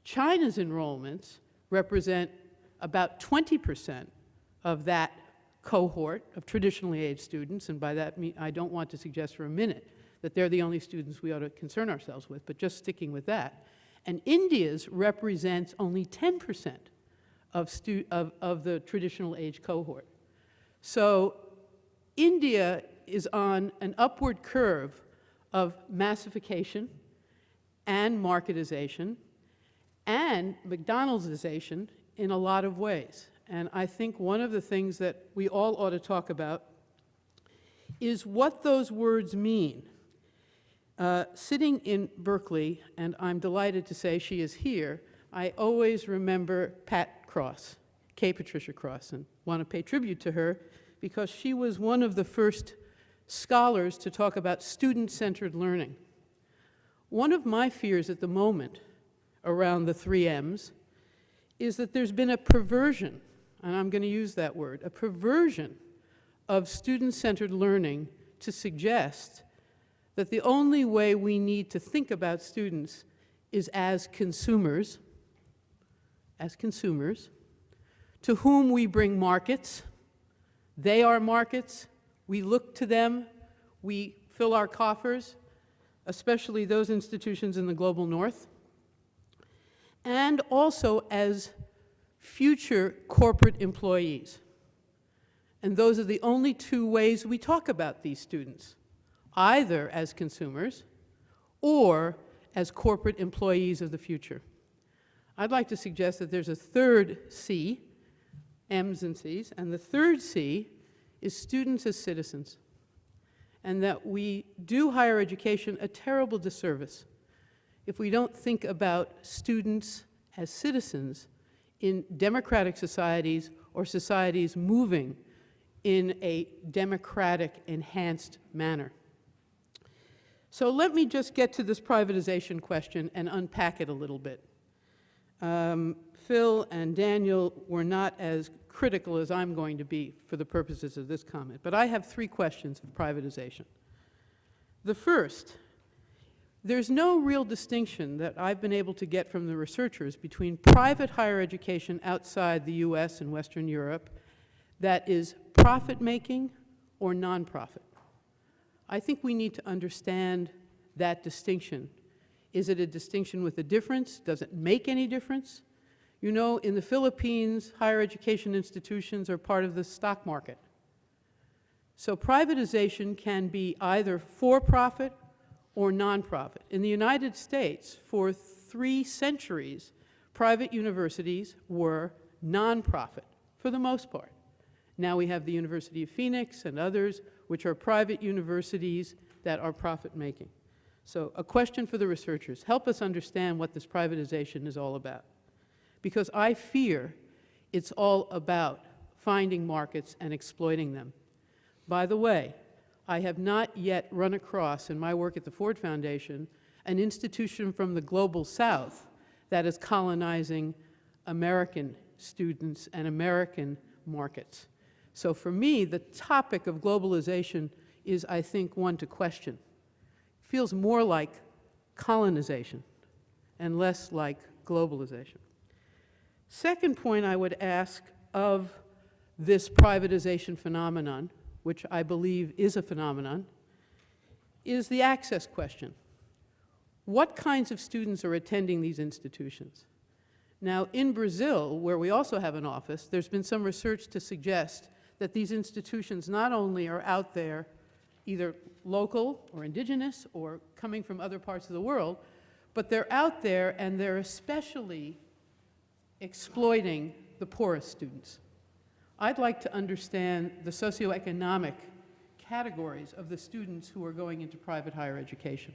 E: China's enrollments represent about 20% of that cohort of traditionally aged students, and by that I don't want to suggest for a minute that they're the only students we ought to concern ourselves with, but just sticking with that. And India's represents only 10% of the traditional age cohort. So India is on an upward curve of massification and marketization and McDonald'sization in a lot of ways. And I think one of the things that we all ought to talk about is what those words mean. Sitting in Berkeley, and I'm delighted to say she is here, I always remember Pat Cross, K. Patricia Cross, and want to pay tribute to her because she was one of the first scholars to talk about student-centered learning. One of my fears at the moment around the 3 M's is that there's been a perversion, and I'm going to use that word, a perversion of student-centered learning to suggest that the only way we need to think about students is as consumers, to whom we bring markets. They are markets. We look to them. We fill our coffers, especially those institutions in the global north, and also as future corporate employees. And those are the only 2 ways we talk about these students, either as consumers or as corporate employees of the future. I'd like to suggest that there's a third C, M's and C's, and the third C is students as citizens, and that we do higher education a terrible disservice if we don't think about students as citizens in democratic societies or societies moving in a democratic, enhanced manner. So let me just get to this privatization question and unpack it a little bit. Phil and Daniel were not as critical as I'm going to be for the purposes of this comment, but I have 3 questions of privatization. The first, there's no real distinction that I've been able to get from the researchers between private higher education outside the US and Western Europe that is profit-making or nonprofit. I think we need to understand that distinction. Is it a distinction with a difference? Does it make any difference? You know, in the Philippines, higher education institutions are part of the stock market. So privatization can be either for-profit or nonprofit. In the United States, for 3 centuries, private universities were nonprofit for the most part. Now we have the University of Phoenix and others, which are private universities that are profit-making. So a question for the researchers, help us understand what this privatization is all about. Because I fear it's all about finding markets and exploiting them. By the way, I have not yet run across, in my work at the Ford Foundation, an institution from the global south that is colonizing American students and American markets. So for me, the topic of globalization is, I think, one to question. It feels more like colonization and less like globalization. Second point I would ask of this privatization phenomenon, which I believe is a phenomenon, is the access question. What kinds of students are attending these institutions? Now, in Brazil, where we also have an office, there's been some research to suggest that these institutions not only are out there, either local or indigenous or coming from other parts of the world, but they're out there and they're especially exploiting the poorest students. I'd like to understand the socioeconomic categories of the students who are going into private higher education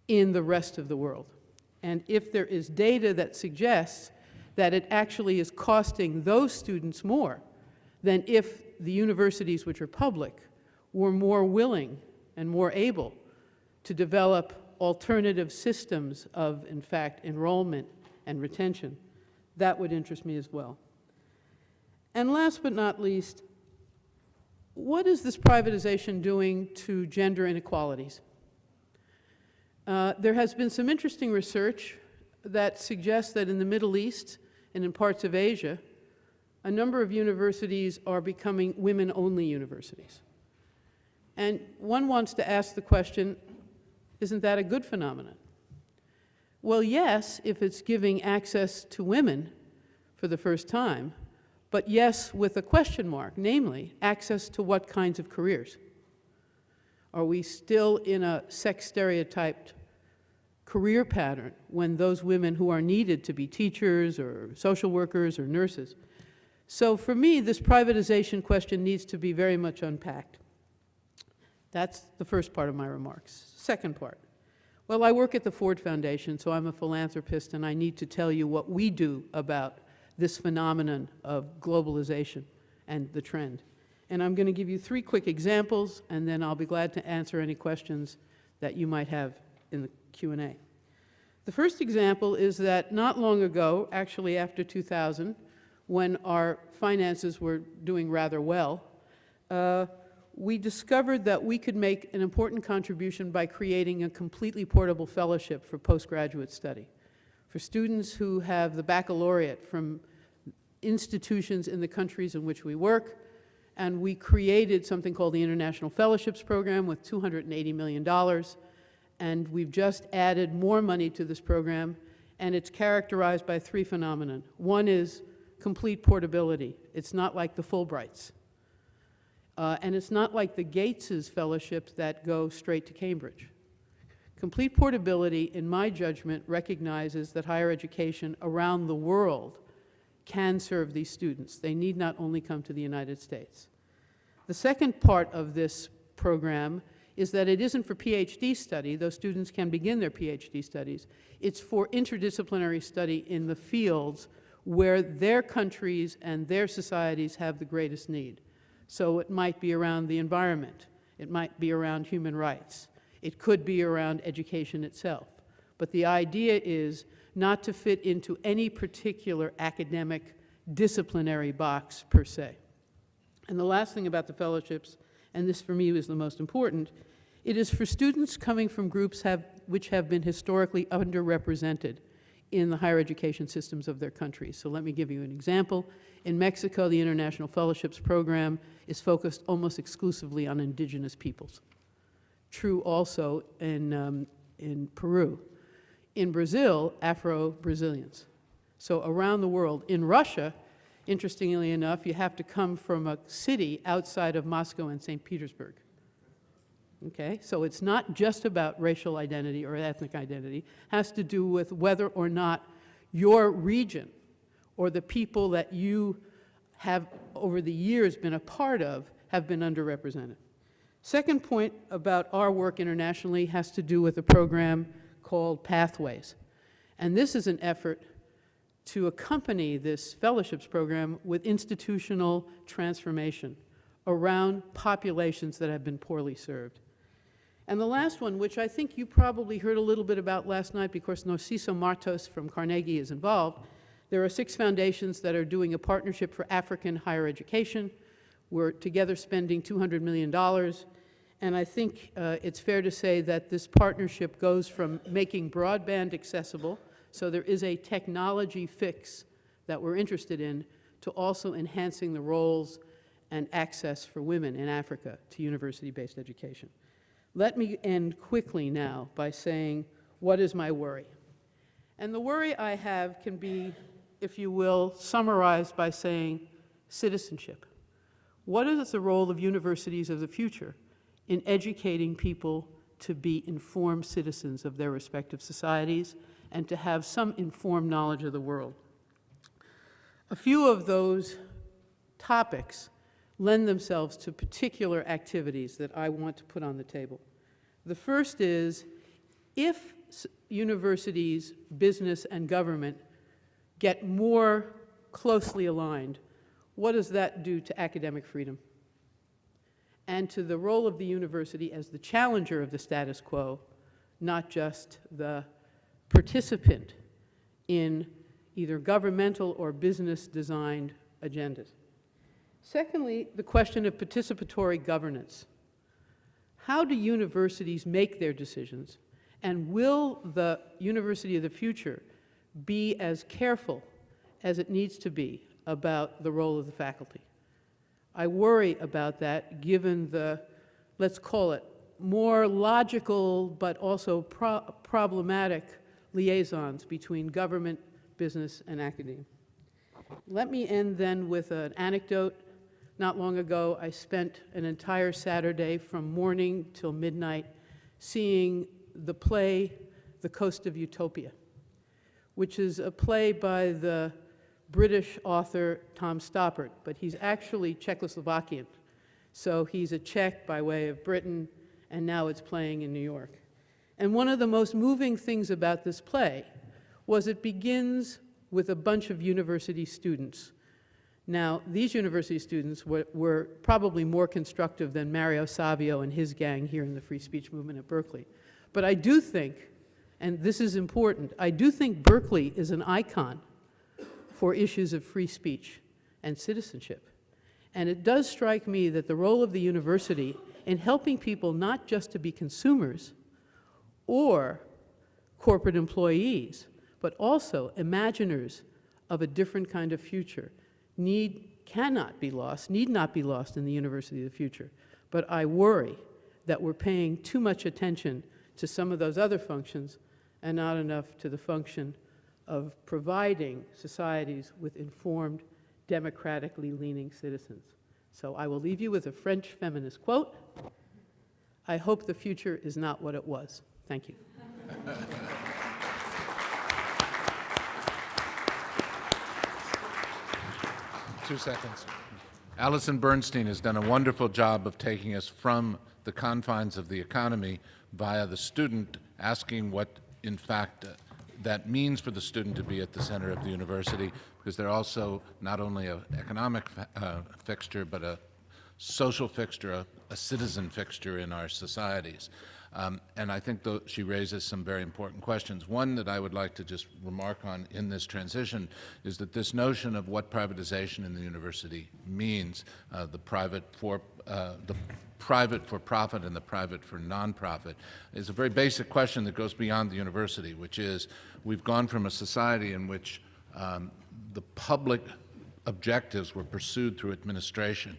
E: in the rest of the world. And if there is data that suggests that it actually is costing those students more than if the universities, which are public, were more willing and more able to develop alternative systems of, in fact, enrollment and retention, that would interest me as well. And last but not least, what is this privatization doing to gender inequalities? There has been some interesting research that suggests that in the Middle East and in parts of Asia, a number of universities are becoming women-only universities. And one wants to ask the question, isn't that a good phenomenon? Well, yes, if it's giving access to women for the first time, but yes, with a question mark, namely, access to what kinds of careers? Are we still in a sex stereotyped career pattern when those women who are needed to be teachers or social workers or nurses? So for me, this privatization question needs to be very much unpacked. That's the first part of my remarks. Second part. Well, I work at the Ford Foundation, so I'm a philanthropist, and I need to tell you what we do about this phenomenon of globalization and the trend. And I'm going to give you 3 quick examples, and then I'll be glad to answer any questions that you might have in the Q&A. The first example is that not long ago, actually after 2000, when our finances were doing rather well, we discovered that we could make an important contribution by creating a completely portable fellowship for postgraduate study for students who have the baccalaureate from institutions in the countries in which we work. And we created something called the International Fellowships Program with $280 million. And we've just added more money to this program, and it's characterized by 3 phenomena. One is complete portability. It's not like the Fulbrights. And it's not like the Gates's fellowships that go straight to Cambridge. Complete portability, in my judgment, recognizes that higher education around the world can serve these students. They need not only come to the United States. The second part of this program is that it isn't for PhD study, though students can begin their PhD studies. It's for interdisciplinary study in the fields where their countries and their societies have the greatest need. So it might be around the environment. It might be around human rights. It could be around education itself. But the idea is not to fit into any particular academic disciplinary box per se. And the last thing about the fellowships, and this for me is the most important, it is for students coming from groups which have been historically underrepresented in the higher education systems of their countries. So let me give you an example. In Mexico, the International Fellowships Program is focused almost exclusively on indigenous peoples. True also in Peru. In Brazil, Afro-Brazilians. So around the world. In Russia, interestingly enough, you have to come from a city outside of Moscow and St. Petersburg. Okay, so it's not just about racial identity or ethnic identity. It has to do with whether or not your region or the people that you have over the years been a part of have been underrepresented. Second point about our work internationally has to do with a program called Pathways. And this is an effort to accompany this fellowships program with institutional transformation around populations that have been poorly served. And the last one, which I think you probably heard a little bit about last night because Narciso Martos from Carnegie is involved, there are 6 foundations that are doing a partnership for African higher education. We're together spending $200 million. And I think it's fair to say that this partnership goes from making broadband accessible, so there is a technology fix that we're interested in, to also enhancing the roles and access for women in Africa to university-based education. Let me end quickly now by saying, what is my worry? And the worry I have can be, if you will, summarized by saying citizenship. What is the role of universities of the future in educating people to be informed citizens of their respective societies and to have some informed knowledge of the world? A few of those topics lend themselves to particular activities that I want to put on the table. The first is, if universities, business, and government get more closely aligned, what does that do to academic freedom and to the role of the university as the challenger of the status quo, not just the participant in either governmental or business-designed agendas? Secondly, the question of participatory governance. How do universities make their decisions, and will the university of the future be as careful as it needs to be about the role of the faculty? I worry about that given the, let's call it, more logical but also problematic liaisons between government, business, and academia. Let me end then with an anecdote. Not long ago, I spent an entire Saturday from morning till midnight seeing the play, The Coast of Utopia, which is a play by the British author Tom Stoppard, but he's actually Czechoslovakian. So he's a Czech by way of Britain, and now it's playing in New York. And one of the most moving things about this play was it begins with a bunch of university students. Now, these university students were probably more constructive than Mario Savio and his gang here in the free speech movement at Berkeley. But I do think, and this is important, I do think Berkeley is an icon for issues of free speech and citizenship. And it does strike me that the role of the university in helping people not just to be consumers or corporate employees, but also imaginers of a different kind of future, cannot be lost, need not be lost in the university of the future. But I worry that we're paying too much attention to some of those other functions and not enough to the function of providing societies with informed, democratically leaning citizens. So I will leave you with a French feminist quote: "I hope the future is not what it was." Thank you.
A: 2 seconds. Alison Bernstein has done a wonderful job of taking us from the confines of the economy via the student, asking what, in fact, that means for the student to be at the center of the university, because they're also not only an economic fixture, but a social fixture, a citizen fixture in our societies. And I think she raises some very important questions. One that I would like to just remark on in this transition is that this notion of what privatization in the university means, the private for profit and the private for nonprofit, is a very basic question that goes beyond the university, which is we've gone from a society in which the public objectives were pursued through administration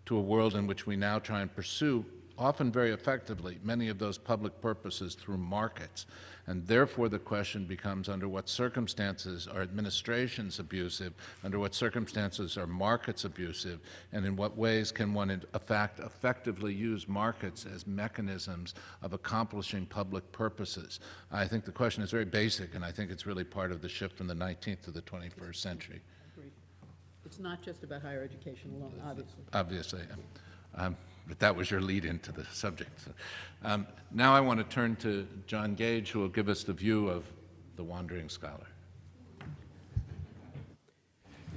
A: to a world in which we now try and pursue, often very effectively, many of those public purposes through markets. And therefore the question becomes, under what circumstances are administrations abusive, under what circumstances are markets abusive, and in what ways can one in fact effectively use markets as mechanisms of accomplishing public purposes? I think the question is very basic, and I think it's really part of the shift from the 19th to the 21st century.
E: Agreed. It's not just about higher education alone, obviously.
A: Obviously. But that was your lead into the subject. Now I want to turn to John Gage, who will give us the view of the wandering scholar.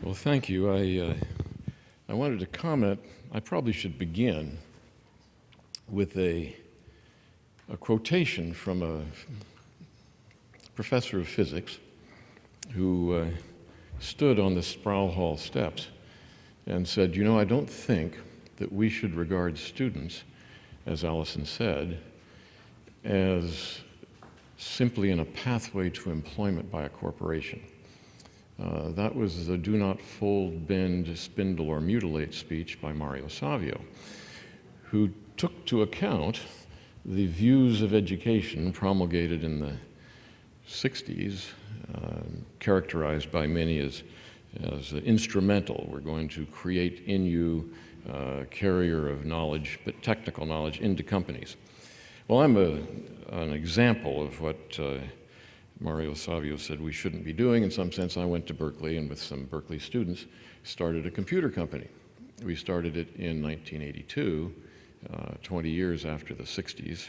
C: Well, thank you. I wanted to comment. I probably should begin with a quotation from a professor of physics who stood on the Sproul Hall steps and said, "You know, I don't think that we should regard students, as Alison said, as simply in a pathway to employment by a corporation." That was the "do not fold, bend, spindle, or mutilate" speech by Mario Savio, who took to account the views of education promulgated in the 60s, characterized by many as instrumental. We're going to create in you carrier of knowledge, but technical knowledge, into companies. Well, I'm an example of what Mario Savio said we shouldn't be doing. In some sense, I went to Berkeley and with some Berkeley students started a computer company. We started it in 1982, 20 years after the 60s.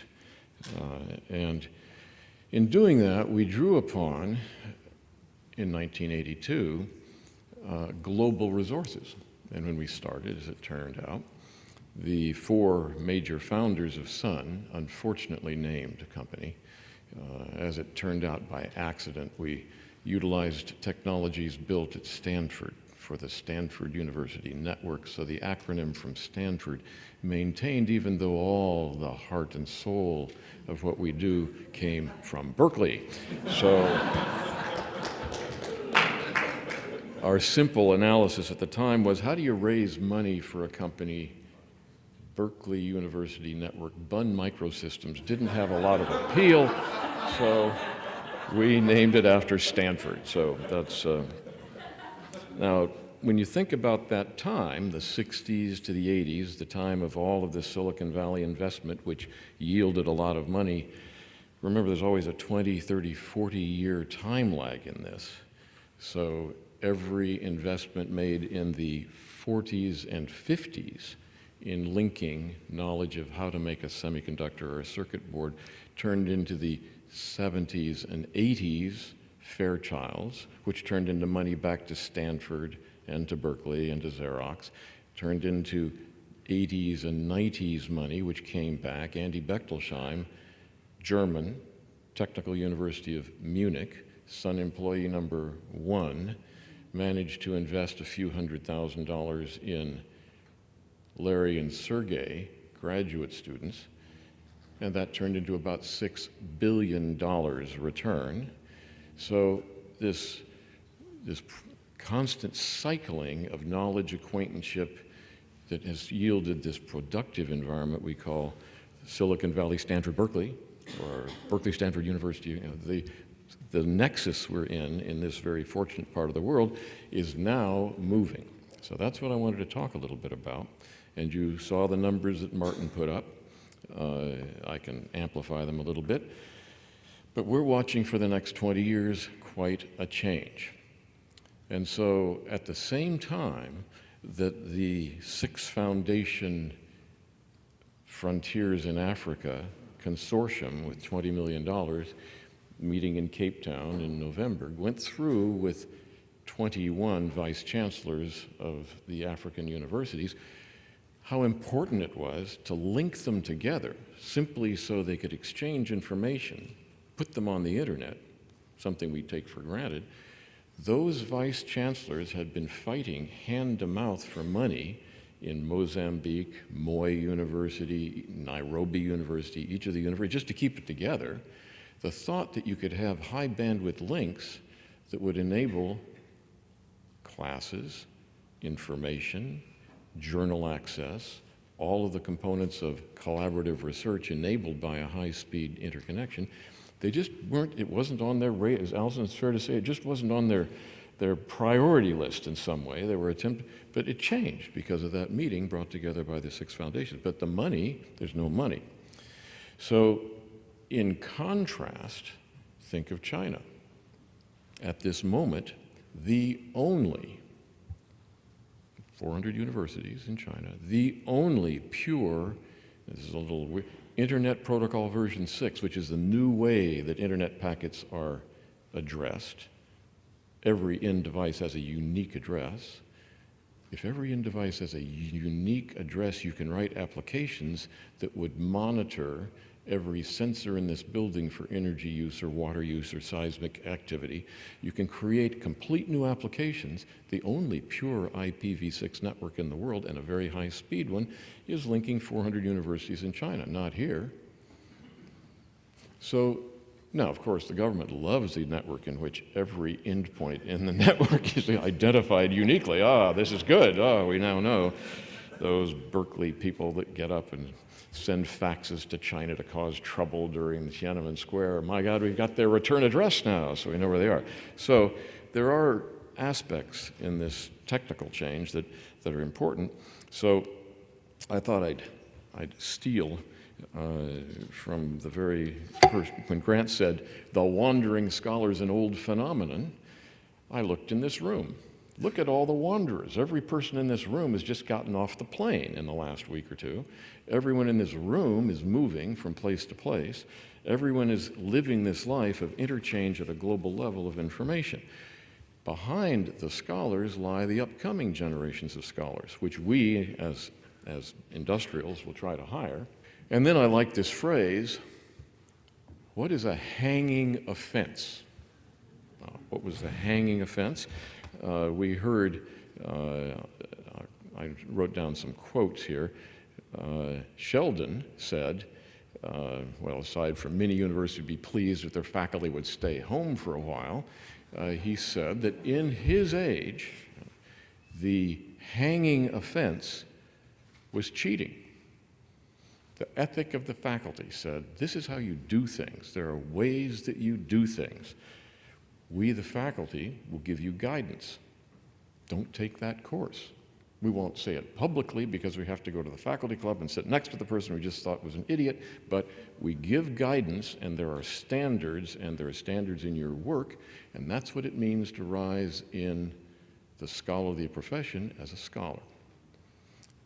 C: And in doing that, we drew upon, in 1982, global resources. And when we started, as it turned out, the 4 major founders of Sun unfortunately named a company. As it turned out by accident, we utilized technologies built at Stanford for the Stanford University Network, so the acronym from Stanford maintained, even though all the heart and soul of what we do came from Berkeley. So our simple analysis at the time was, how do you raise money for a company? Berkeley University Network, Bun Microsystems, didn't have a lot of appeal, so we named it after Stanford. So that's, now, when you think about that time, the 60s to the 80s, the time of all of this Silicon Valley investment, which yielded a lot of money, remember there's always a 20, 30, 40-year time lag in this. So every investment made in the 40s and 50s in linking knowledge of how to make a semiconductor or a circuit board turned into the 70s and 80s Fairchilds, which turned into money back to Stanford and to Berkeley and to Xerox, turned into 80s and 90s money, which came back. Andy Bechtolsheim, German, Technical University of Munich, Sun employee number 1, managed to invest a few $100,000 in Larry and Sergey, graduate students, and that turned into about $6 billion return. So this constant cycling of knowledge acquaintanceship that has yielded this productive environment we call Silicon Valley Stanford Berkeley, or Berkeley Stanford University, you know, the nexus we're in this very fortunate part of the world is now moving. So that's what I wanted to talk a little bit about. And you saw the numbers that Martin put up. I can amplify them a little bit. But we're watching for the next 20 years quite a change. And so at the same time that the 6 foundation Frontiers in Africa consortium with $20 million meeting in Cape Town in November went through with 21 vice chancellors of the African universities, how important it was to link them together simply so they could exchange information, put them on the internet, something we take for granted. Those vice chancellors had been fighting hand to mouth for money in Mozambique, Moi University, Nairobi University, each of the universities, just to keep it together. The thought that you could have high bandwidth links that would enable classes, information, journal access, all of the components of collaborative research enabled by a high-speed interconnection, they just weren't, it wasn't on their radar, as Alison, it's fair to say, it just wasn't on their priority list in some way. They were attempting, but it changed because of that meeting brought together by the 6 foundations. But the money, there's no money. So in contrast, think of China. At this moment, the only 400 universities in China, the only pure, this is a little weird, Internet Protocol version 6, which is the new way that internet packets are addressed. Every end device has a unique address. If every end device has a unique address, you can write applications that would monitor every sensor in this building for energy use or water use or seismic activity. You can create complete new applications. The only pure IPv6 network in the world, and a very high-speed one, is linking 400 universities in China, not here. So now, of course, the government loves the network in which every endpoint in the network is identified uniquely. Ah, this is good. Ah, we now know. Those Berkeley people that get up and send faxes to China to cause trouble during Tiananmen Square. My God, we've got their return address now, so we know where they are. So there are aspects in this technical change that are important. So I thought I'd steal from the very first, when Grant said, the wandering scholar's an old phenomenon, I looked in this room. Look at all the wanderers. Every person in this room has just gotten off the plane in the last week or two. Everyone in this room is moving from place to place. Everyone is living this life of interchange at a global level of information. Behind the scholars lie the upcoming generations of scholars, which we, as industrials, will try to hire. And then I like this phrase, what is a hanging offense? What was the hanging offense? We heard, I wrote down some quotes here. Sheldon said, well, aside from many universities would be pleased if their faculty would stay home for a while, he said that in his age, the hanging offense was cheating. The ethic of the faculty said, this is how you do things. There are ways that you do things. We, the faculty, will give you guidance. Don't take that course. We won't say it publicly because we have to go to the faculty club and sit next to the person we just thought was an idiot, but we give guidance, and there are standards, and there are standards in your work, and that's what it means to rise in the scholarly profession as a scholar.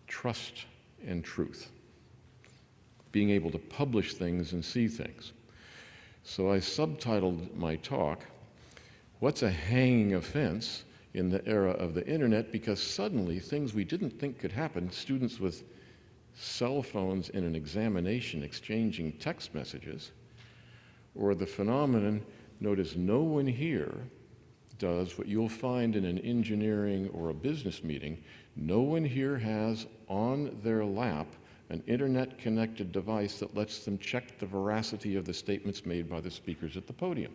C: Trust and truth. Being able to publish things and see things. So I subtitled my talk, What's a Hanging Offense in the Era of the Internet? Because suddenly things we didn't think could happen, students with cell phones in an examination exchanging text messages, or the phenomenon, notice no one here does what you'll find in an engineering or a business meeting. No one here has on their lap an internet-connected device that lets them check the veracity of the statements made by the speakers at the podium.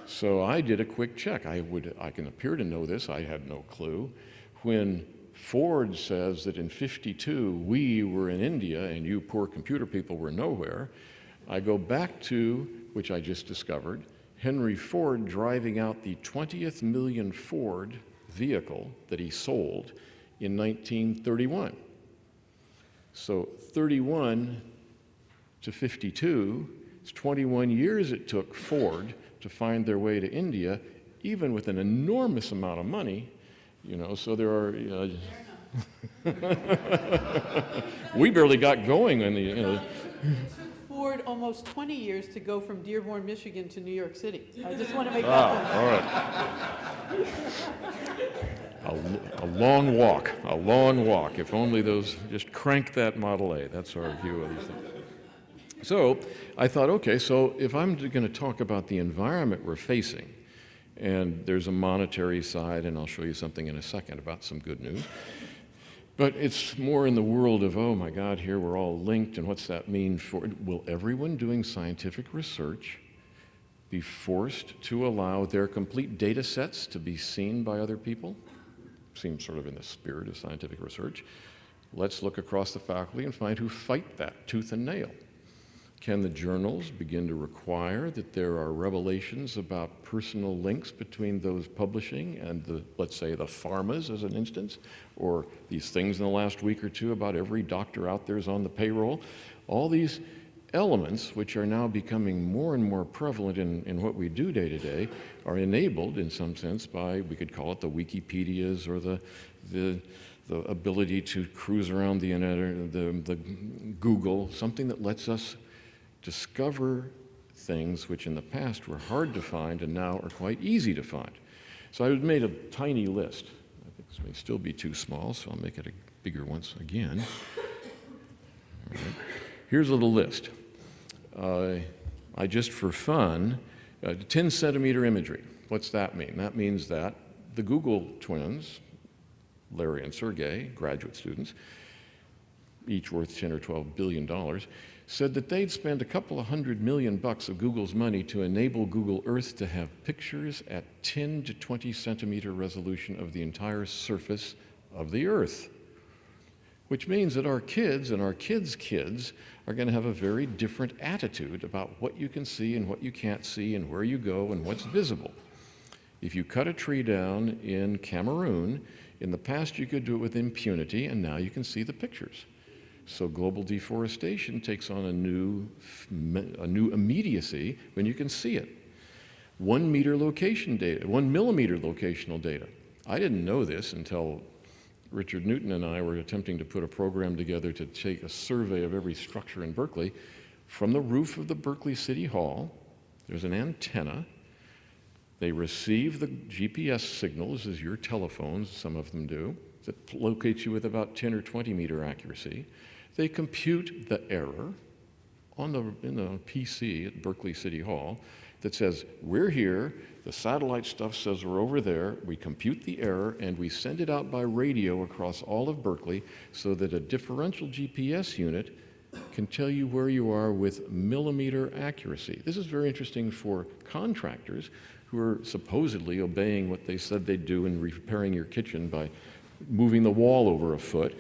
C: So I did a quick check. I can appear to know this. I had no clue. When Ford says that in '52 we were in India and you poor computer people were nowhere, I go back to, which I just discovered, Henry Ford driving out the 20th million Ford vehicle that he sold in 1931. So 31 to 52, it's 21 years it took Ford to find their way to India, even with an enormous amount of money, you know, so there are, we barely got going in the, you know.
E: It took Ford almost 20 years to go from Dearborn, Michigan to New York City. I just want to make that point.
C: All right. A long walk. If only those, just crank that Model A. That's our view of these things. So I thought, okay, so if I'm going to talk about the environment we're facing, and there's a monetary side, and I'll show you something in a second about some good news, but it's more in the world of, oh my God, here we're all linked, and what's that mean for, will everyone doing scientific research be forced to allow their complete data sets to be seen by other people? Seems sort of in the spirit of scientific research. Let's look across the faculty and find who fight that tooth and nail. Can the journals begin to require that there are revelations about personal links between those publishing and the, let's say, the pharmas as an instance, or these things in the last week or two about every doctor out there is on the payroll? All these elements, which are now becoming more and more prevalent in what we do day to day, are enabled in some sense by, we could call it the Wikipedias or the ability to cruise around the internet, or the Google, something that lets us discover things which in the past were hard to find and now are quite easy to find. So I made a tiny list. I think this may still be too small, so I'll make it a bigger once again. All right. Here's a little list. I just for fun, 10-centimeter imagery. What's that mean? That means that the Google twins, Larry and Sergey, graduate students, each worth $10 or $12 billion, said that they'd spend a couple of $100 million of Google's money to enable Google Earth to have pictures at 10 to 20 centimeter resolution of the entire surface of the Earth. Which means that our kids and our kids' kids are going to have a very different attitude about what you can see and what you can't see and where you go and what's visible. If you cut a tree down in Cameroon, in the past you could do it with impunity, and now you can see the pictures. So global deforestation takes on a new immediacy when you can see it. 1 meter location data, 1 millimeter locational data. I didn't know this until Richard Newton and I were attempting to put a program together to take a survey of every structure in Berkeley. From the roof of the Berkeley City Hall, there's an antenna. They receive the GPS signals, as your telephones, some of them do, that locates you with about 10 or 20 meter accuracy. They compute the error in the PC at Berkeley City Hall that says, we're here, the satellite stuff says we're over there, we compute the error, and we send it out by radio across all of Berkeley so that a differential GPS unit can tell you where you are with millimeter accuracy. This is very interesting for contractors who are supposedly obeying what they said they'd do in repairing your kitchen by moving the wall over a foot.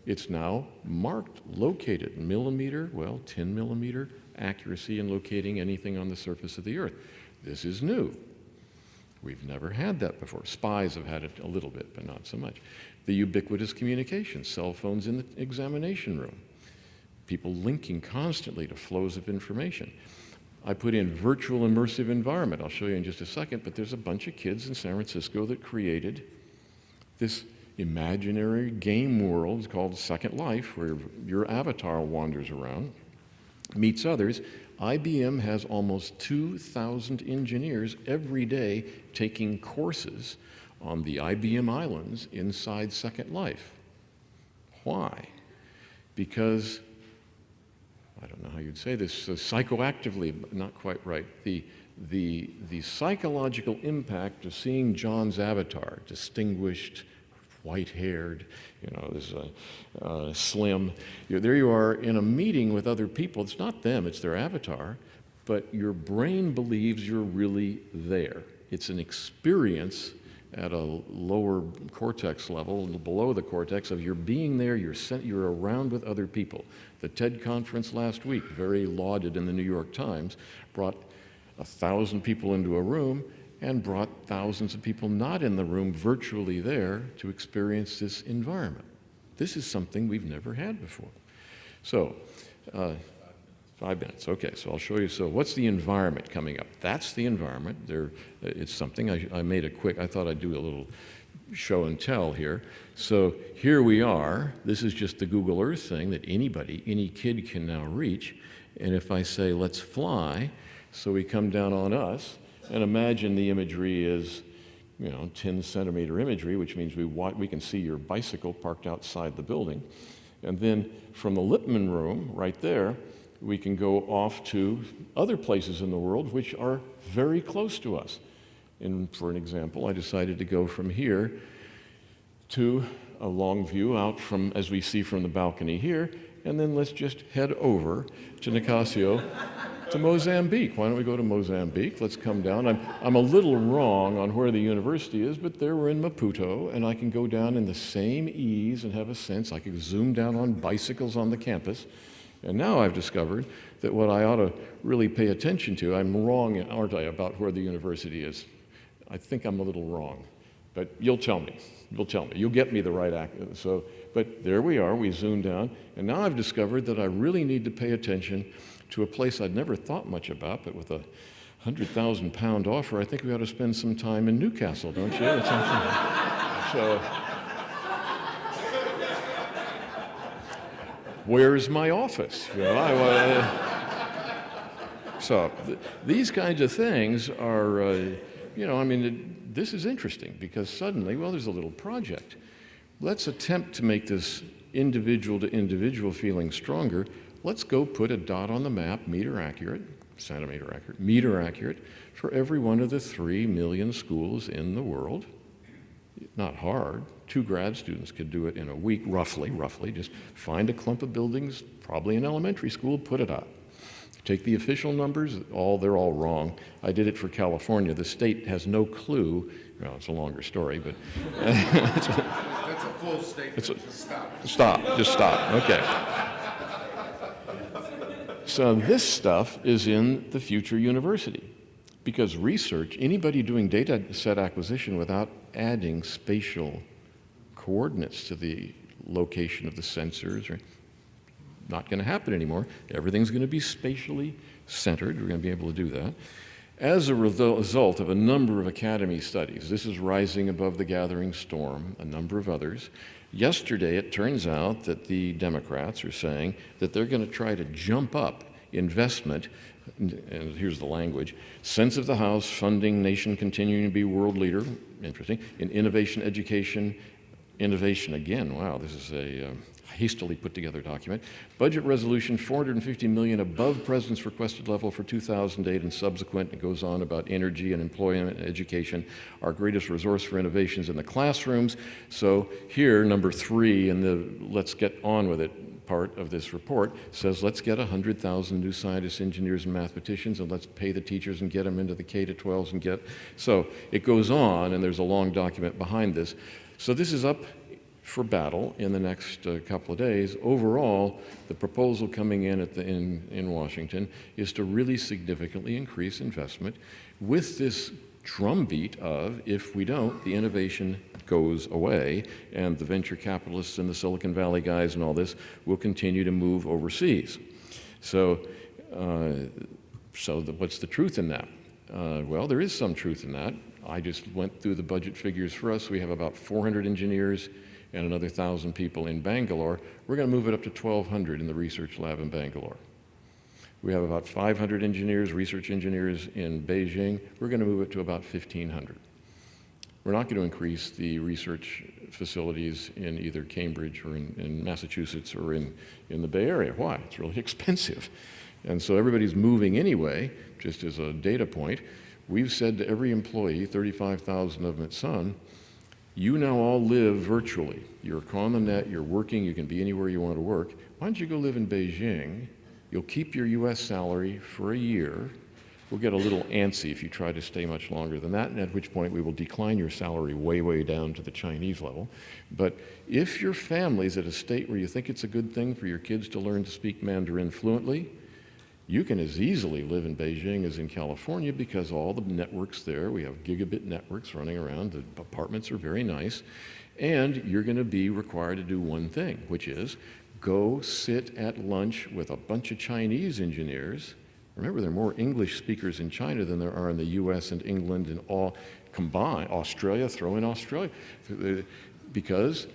C: It's now marked, located, millimeter, well, 10 millimeter accuracy in locating anything on the surface of the Earth. This is new. We've never had that before. Spies have had it a little bit, but not so much. The ubiquitous communication, cell phones in the examination room, people linking constantly to flows of information. I put in virtual immersive environment. I'll show you in just a second, but there's a bunch of kids in San Francisco that created this imaginary game world called Second Life, where your avatar wanders around, meets others. IBM has almost 2,000 engineers every day taking courses on the IBM Islands inside Second Life. Why? Because, I don't know how you'd say this, psychoactively, but not quite right, the psychological impact of seeing John's avatar, distinguished, white-haired, this slim. There you are in a meeting with other people. It's not them, it's their avatar, but your brain believes you're really there. It's an experience at a lower cortex level, below the cortex, of you're being there, you're around with other people. The TED conference last week, very lauded in the New York Times, brought 1,000 people into a room and brought thousands of people not in the room, virtually there, to experience this environment. This is something we've never had before. So, 5 minutes, okay, so I'll show you. So what's the environment coming up? That's the environment. It's something, I made a quick, I thought I'd do a little show and tell here. So here we are. This is just the Google Earth thing that anybody, any kid can now reach. And if I say, let's fly, so we come down on us, and imagine the imagery is, 10 centimeter imagery, which means we can see your bicycle parked outside the building. And then from the Lippmann room, right there, we can go off to other places in the world which are very close to us. And for an example, I decided to go from here to a long view out from, as we see from the balcony here, and then let's just head over to Nicasio to Mozambique. Why don't we go to Mozambique? Let's come down. I'm a little wrong on where the university is, but there we're in Maputo, and I can go down in the same ease and have a sense. I can zoom down on bicycles on the campus. And now I've discovered that what I ought to really pay attention to, I'm wrong, aren't I, about where the university is? I think I'm a little wrong, but you'll tell me. You'll get me the right act. So, but there we are, we zoom down, and now I've discovered that I really need to pay attention to a place I'd never thought much about, but with a 100,000-pound offer, I think we ought to spend some time in Newcastle, don't you? So, where's my office? These kinds of things are, this is interesting because suddenly, there's a little project. Let's attempt to make this individual to individual feeling stronger. Let's go put a dot on the map, meter accurate, centimeter accurate, meter accurate, for every one of the 3 million schools in the world. Not hard. 2 grad students could do it in a week, roughly, just find a clump of buildings, probably an elementary school, put it up. Take the official numbers, they're all wrong. I did it for California. The state has no clue. Well, it's a longer story, but...
A: That's a full statement.
C: Just stop, okay. So this stuff is in the future university. Because research, anybody doing data set acquisition without adding spatial coordinates to the location of the sensors, not going to happen anymore. Everything's going to be spatially centered. We're going to be able to do that. As a result of a number of academy studies, this is rising above the gathering storm, a number of others. Yesterday, it turns out that the Democrats are saying that they're going to try to jump up investment, and here's the language, sense of the House, funding, nation continuing to be world leader, interesting, in innovation, education, innovation again, wow, this is a hastily put together document. Budget resolution, $450 million above President's requested level for 2008 and subsequent. It goes on about energy and employment and education, our greatest resource for innovations in the classrooms. So here, number 3 in the let's get on with it part of this report says let's get 100,000 new scientists, engineers, and mathematicians, and let's pay the teachers and get them into the K-12s and get, so it goes on, and there's a long document behind this. So this is up for battle in the next couple of days. Overall, the proposal coming in in Washington is to really significantly increase investment with this drumbeat of, if we don't, the innovation goes away, and the venture capitalists and the Silicon Valley guys and all this will continue to move overseas. So, what's the truth in that? Well, there is some truth in that. I just went through the budget figures for us. We have about 400 engineers and another 1,000 people in Bangalore. We're going to move it up to 1,200 in the research lab in Bangalore. We have about 500 engineers, research engineers in Beijing. We're going to move it to about 1,500. We're not going to increase the research facilities in either Cambridge or in Massachusetts or in the Bay Area. Why? It's really expensive. And so everybody's moving anyway, just as a data point. We've said to every employee, 35,000 of them at Sun, you now all live virtually. You're on the net, you're working, you can be anywhere you want to work. Why don't you go live in Beijing? You'll keep your US salary for a year. We'll get a little antsy if you try to stay much longer than that, and at which point we will decline your salary way, way down to the Chinese level. But if your family's at a state where you think it's a good thing for your kids to learn to speak Mandarin fluently, you can as easily live in Beijing as in California because all the networks there, we have gigabit networks running around, the apartments are very nice, and you're going to be required to do one thing, which is go sit at lunch with a bunch of Chinese engineers. Remember, there are more English speakers in China than there are in the US and England and all combined. Australia, throw in Australia, because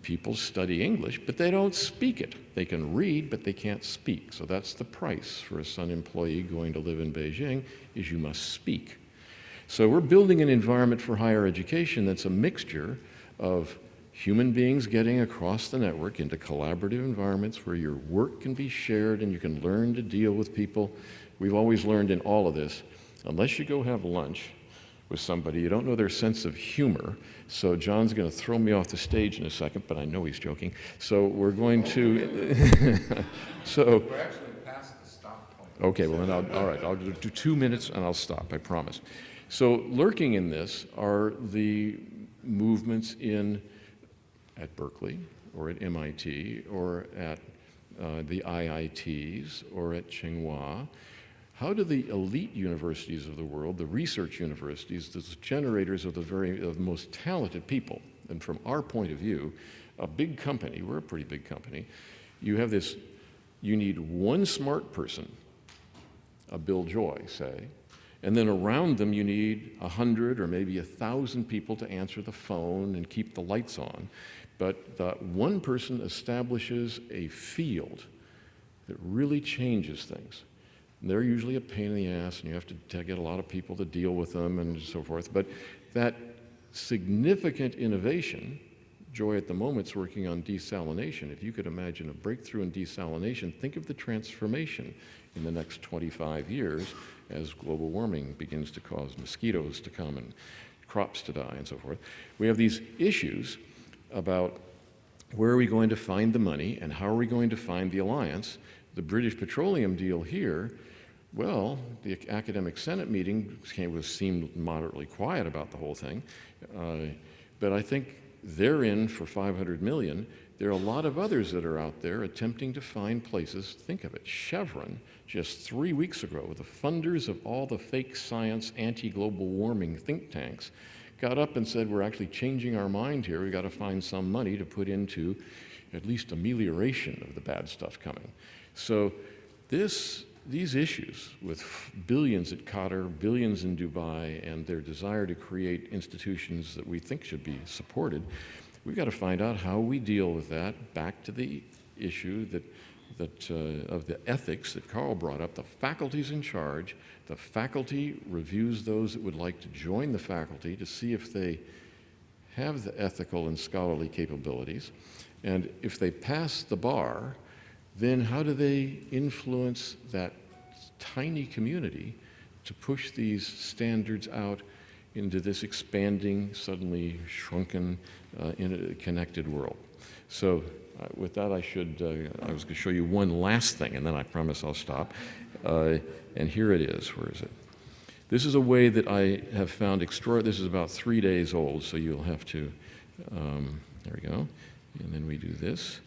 C: people study English, but they don't speak it. They can read, but they can't speak. So that's the price for a Sun employee going to live in Beijing, is you must speak. So we're building an environment for higher education that's a mixture of human beings getting across the network into collaborative environments where your work can be shared and you can learn to deal with people. We've always learned in all of this, unless you go have lunch with somebody, you don't know their sense of humor. So John's going to throw me off the stage in a second, but I know he's joking. So we're going to, so.
A: We're actually past the stop point.
C: Okay, well then all right, I'll do 2 minutes and I'll stop, I promise. So lurking in this are the movements at Berkeley or at MIT or at the IITs or at Tsinghua. How do the elite universities of the world, the research universities, the generators of the most talented people, and from our point of view, a big company, we're a pretty big company, you have this, you need one smart person, a Bill Joy, say, and then around them you need 100 or maybe 1,000 people to answer the phone and keep the lights on. But the one person establishes a field that really changes things. And they're usually a pain in the ass, and you have to get a lot of people to deal with them and so forth. But that significant innovation, Joy at the moment's working on desalination. If you could imagine a breakthrough in desalination, think of the transformation in the next 25 years as global warming begins to cause mosquitoes to come and crops to die and so forth. We have these issues about where are we going to find the money and how are we going to find the alliance. The British Petroleum deal here, well, the academic Senate meeting seemed moderately quiet about the whole thing, but I think they're in for $500 million. There are a lot of others that are out there attempting to find places. Think of it, Chevron, just 3 weeks ago, the funders of all the fake science, anti-global warming think tanks, got up and said, we're actually changing our mind here. We've got to find some money to put into at least amelioration of the bad stuff coming. So this these issues with billions at Qatar, billions in Dubai, and their desire to create institutions that we think should be supported, we've got to find out how we deal with that. Back to the issue of the ethics that Carl brought up. The faculty's in charge. The faculty reviews those that would like to join the faculty to see if they have the ethical and scholarly capabilities. And if they pass the bar, then how do they influence that tiny community to push these standards out into this expanding, suddenly shrunken, connected world? So with that, I was going to show you one last thing, and then I promise I'll stop. And here it is. Where is it? This is a way that I have found extraordinary. This is about 3 days old, so you'll have to, there we go. And then we do this.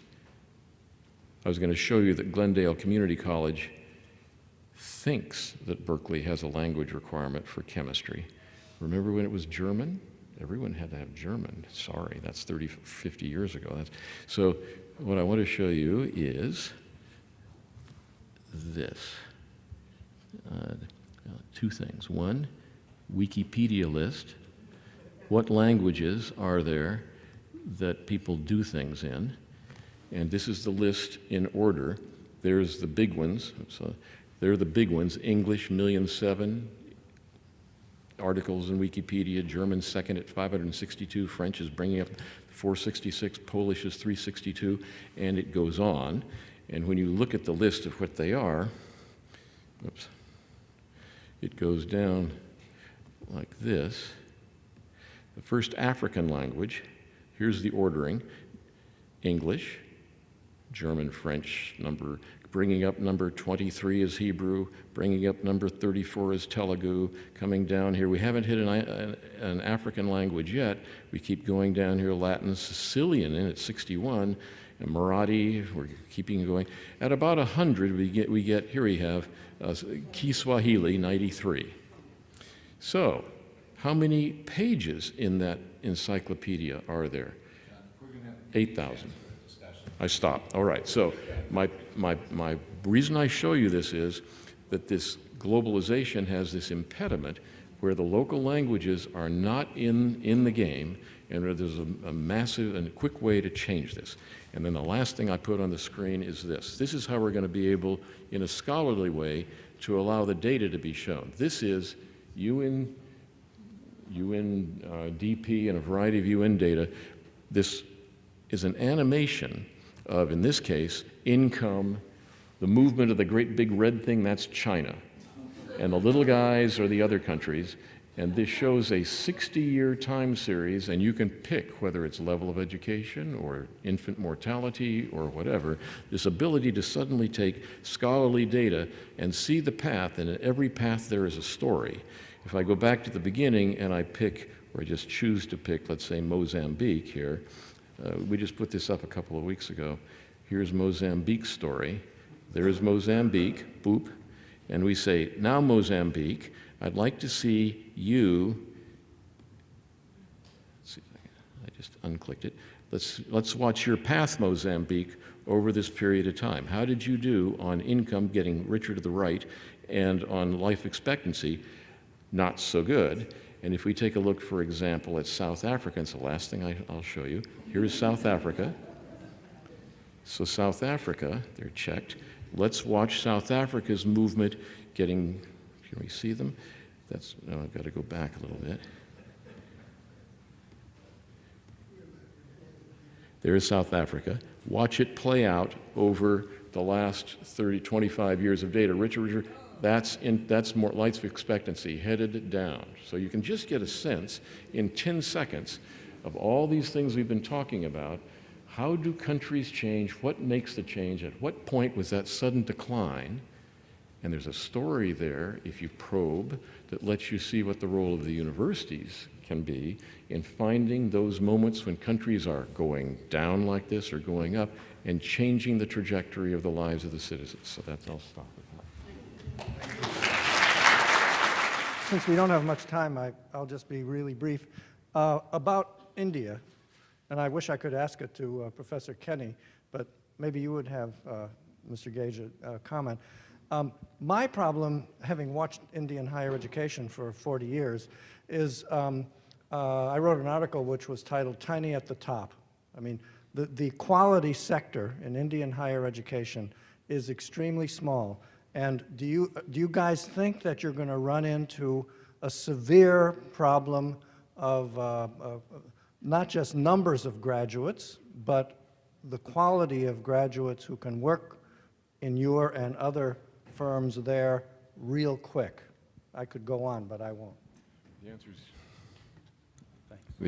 C: I was going to show you that Glendale Community College thinks that Berkeley has a language requirement for chemistry. Remember when it was German? Everyone had to have German. Sorry, that's 30, 50 years ago. So what I want to show you is this. Two things. One, Wikipedia list. What languages are there that people do things in? And this is the list in order. There's the big ones. So they're the big ones. English, 1,000,007 articles in Wikipedia. German second at 562. French is bringing up 466. Polish is 362. And it goes on. And when you look at the list of what they are, oops, it goes down like this. The first African language, here's the ordering. English, German, French, bringing up number 23 is Hebrew, bringing up number 34 is Telugu, coming down here. We haven't hit an African language yet. We keep going down here, Latin, Sicilian in at 61, and Marathi, we're keeping going. At about 100, we get here we have Kiswahili, 93. So, how many pages in that encyclopedia are there? 8,000. I stopped. All right. So my reason I show you this is that this globalization has this impediment where the local languages are not in the game, and there's a massive and quick way to change this. And then the last thing I put on the screen is this. This is how we're going to be able, in a scholarly way, to allow the data to be shown. This is UNDP and a variety of UN data. This is an animation of, in this case, income, the movement of the great big red thing, that's China. And the little guys are the other countries. And this shows a 60-year time series, and you can pick whether it's level of education or infant mortality or whatever. This ability to suddenly take scholarly data and see the path, and in every path there is a story. If I go back to the beginning and I pick, or I just choose to pick, let's say Mozambique here, we just put this up a couple of weeks ago. Here's Mozambique's story. There's Mozambique, boop. And we say, now Mozambique, I'd like to see you, let's see if I just unclicked it. Let's watch your path, Mozambique, over this period of time. How did you do on income getting richer to the right and on life expectancy? Not so good. And if we take a look, for example, at South Africa, it's the last thing I'll show you. Here's South Africa. So South Africa, they're checked. Let's watch South Africa's movement getting, can we see them? No, I've got to go back a little bit. There's South Africa. Watch it play out over the last 30, 25 years of data. Richer. That's more life expectancy headed down. So you can just get a sense in 10 seconds of all these things we've been talking about. How do countries change? What makes the change? At what point was that sudden decline? And there's a story there, if you probe, that lets you see what the role of the universities can be in finding those moments when countries are going down like this or going up and changing the trajectory of the lives of the citizens. So I'll stop with that.
F: Since we don't have much time, I'll just be really brief. About India, and I wish I could ask it to Professor Kenny, but maybe you would have, Mr. Gage, a comment. My problem, having watched Indian higher education for 40 years, is I wrote an article which was titled Tiny at the Top. I mean, the quality sector in Indian higher education is extremely small. And do you guys think that you're going to run into a severe problem of not just numbers of graduates, but the quality of graduates who can work in your and other firms there real quick? I could go on, but I won't.
C: The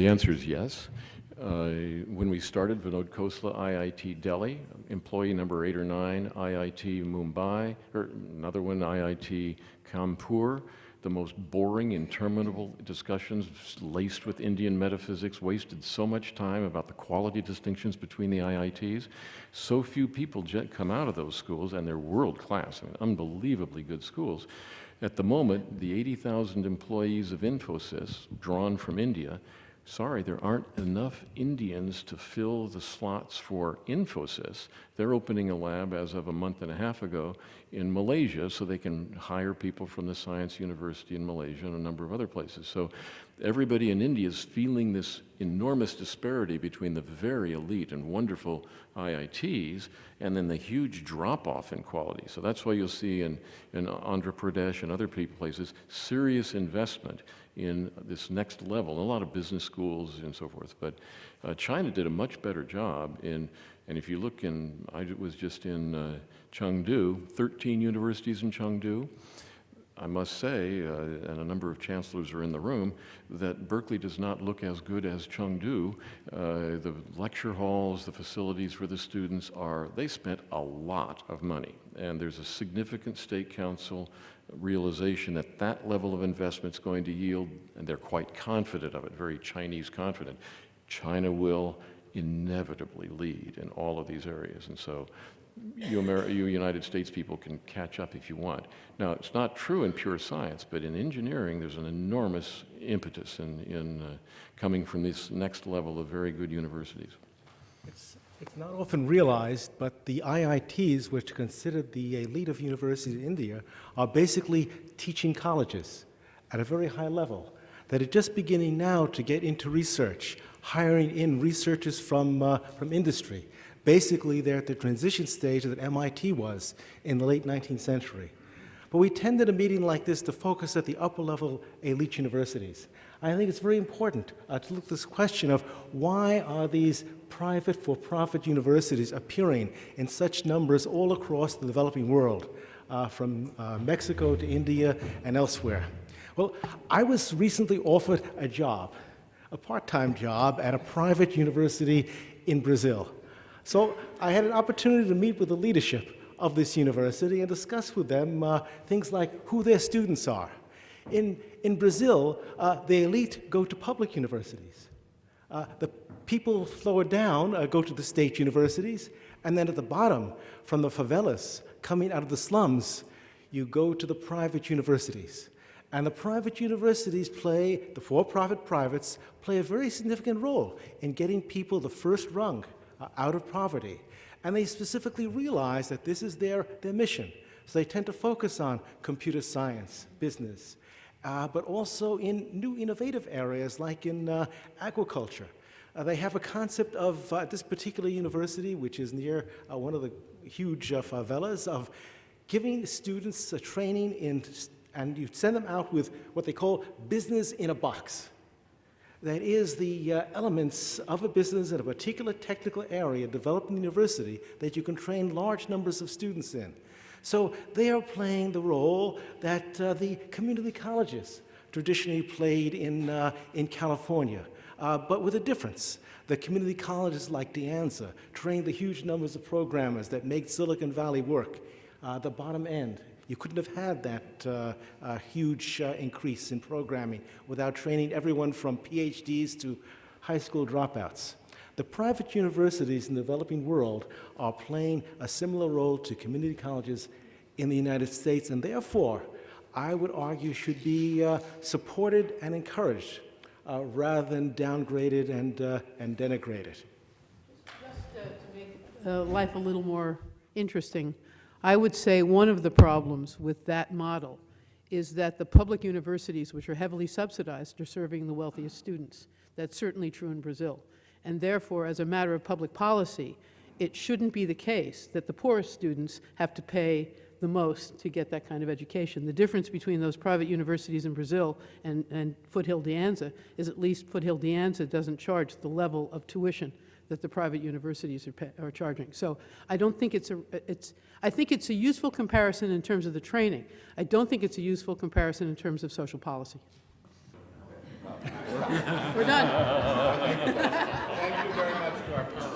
C: answer is yes. When we started, Vinod Khosla, IIT Delhi, employee number 8 or 9, IIT Mumbai, or another one, IIT Kanpur, the most boring, interminable discussions laced with Indian metaphysics, wasted so much time about the quality distinctions between the IITs. So few people come out of those schools, and they're world-class, I mean, unbelievably good schools. At the moment, the 80,000 employees of Infosys, drawn from India, sorry, there aren't enough Indians to fill the slots for Infosys. They're opening a lab as of a month and a half ago in Malaysia so they can hire people from the Science University in Malaysia and a number of other places. So everybody in India is feeling this enormous disparity between the very elite and wonderful IITs and then the huge drop-off in quality. So that's why you'll see in Andhra Pradesh and other places serious investment in this next level, a lot of business schools and so forth. But China did a much better job in, and if you look in, I was just in Chengdu, 13 universities in Chengdu. I must say, and a number of chancellors are in the room, that Berkeley does not look as good as Chengdu. The lecture halls, the facilities for the students they spent a lot of money. And there's a significant state council realization that that level of investment is going to yield, and they're quite confident of it, very Chinese confident. China will inevitably lead in all of these areas. And so you United States people can catch up if you want. Now, it's not true in pure science, but in engineering, there's an enormous impetus in coming from this next level of very good universities.
D: It's not often realized, but the IITs, which are considered the elite of universities in India, are basically teaching colleges at a very high level that are just beginning now to get into research, hiring in researchers from industry. Basically, they're at the transition stage that MIT was in the late 19th century. But we tend at a meeting like this to focus at the upper level elite universities. I think it's very important to look at this question of why are these private for-profit universities appearing in such numbers all across the developing world, from Mexico to India and elsewhere. Well, I was recently offered a job, a part-time job at a private university in Brazil. So I had an opportunity to meet with the leadership of this university and discuss with them things like who their students are. In Brazil, the elite go to public universities. The people lower down go to the state universities, and then at the bottom, from the favelas, coming out of the slums, you go to the private universities. And the private universities the for-profit privates play a very significant role in getting people the first rung out of poverty. And they specifically realize that this is their mission. So they tend to focus on computer science, business, but also in new innovative areas like in agriculture. They have a concept of this particular university, which is near one of the huge favelas, of giving students a training and you send them out with what they call business in a box. That is the elements of a business in a particular technical area developed in the university that you can train large numbers of students in. So they are playing the role that the community colleges traditionally played in California, but with a difference. The community colleges like De Anza trained the huge numbers of programmers that make Silicon Valley work. The bottom end. You couldn't have had that huge increase in programming without training everyone from PhDs to high school dropouts. The private universities in the developing world are playing a similar role to community colleges in the United States, and therefore, I would argue should be supported and encouraged rather than downgraded and denigrated.
E: Just to make life a little more interesting, I would say one of the problems with that model is that the public universities, which are heavily subsidized, are serving the wealthiest students. That's certainly true in Brazil. And therefore, as a matter of public policy, it shouldn't be the case that the poorest students have to pay the most to get that kind of education. The difference between those private universities in Brazil and Foothill de Anza is at least Foothill de Anza doesn't charge the level of tuition that the private universities are charging. So I don't think I think it's a useful comparison in terms of the training. I don't think it's a useful comparison in terms of social policy. We're done.
A: Thank you very much to our panelists.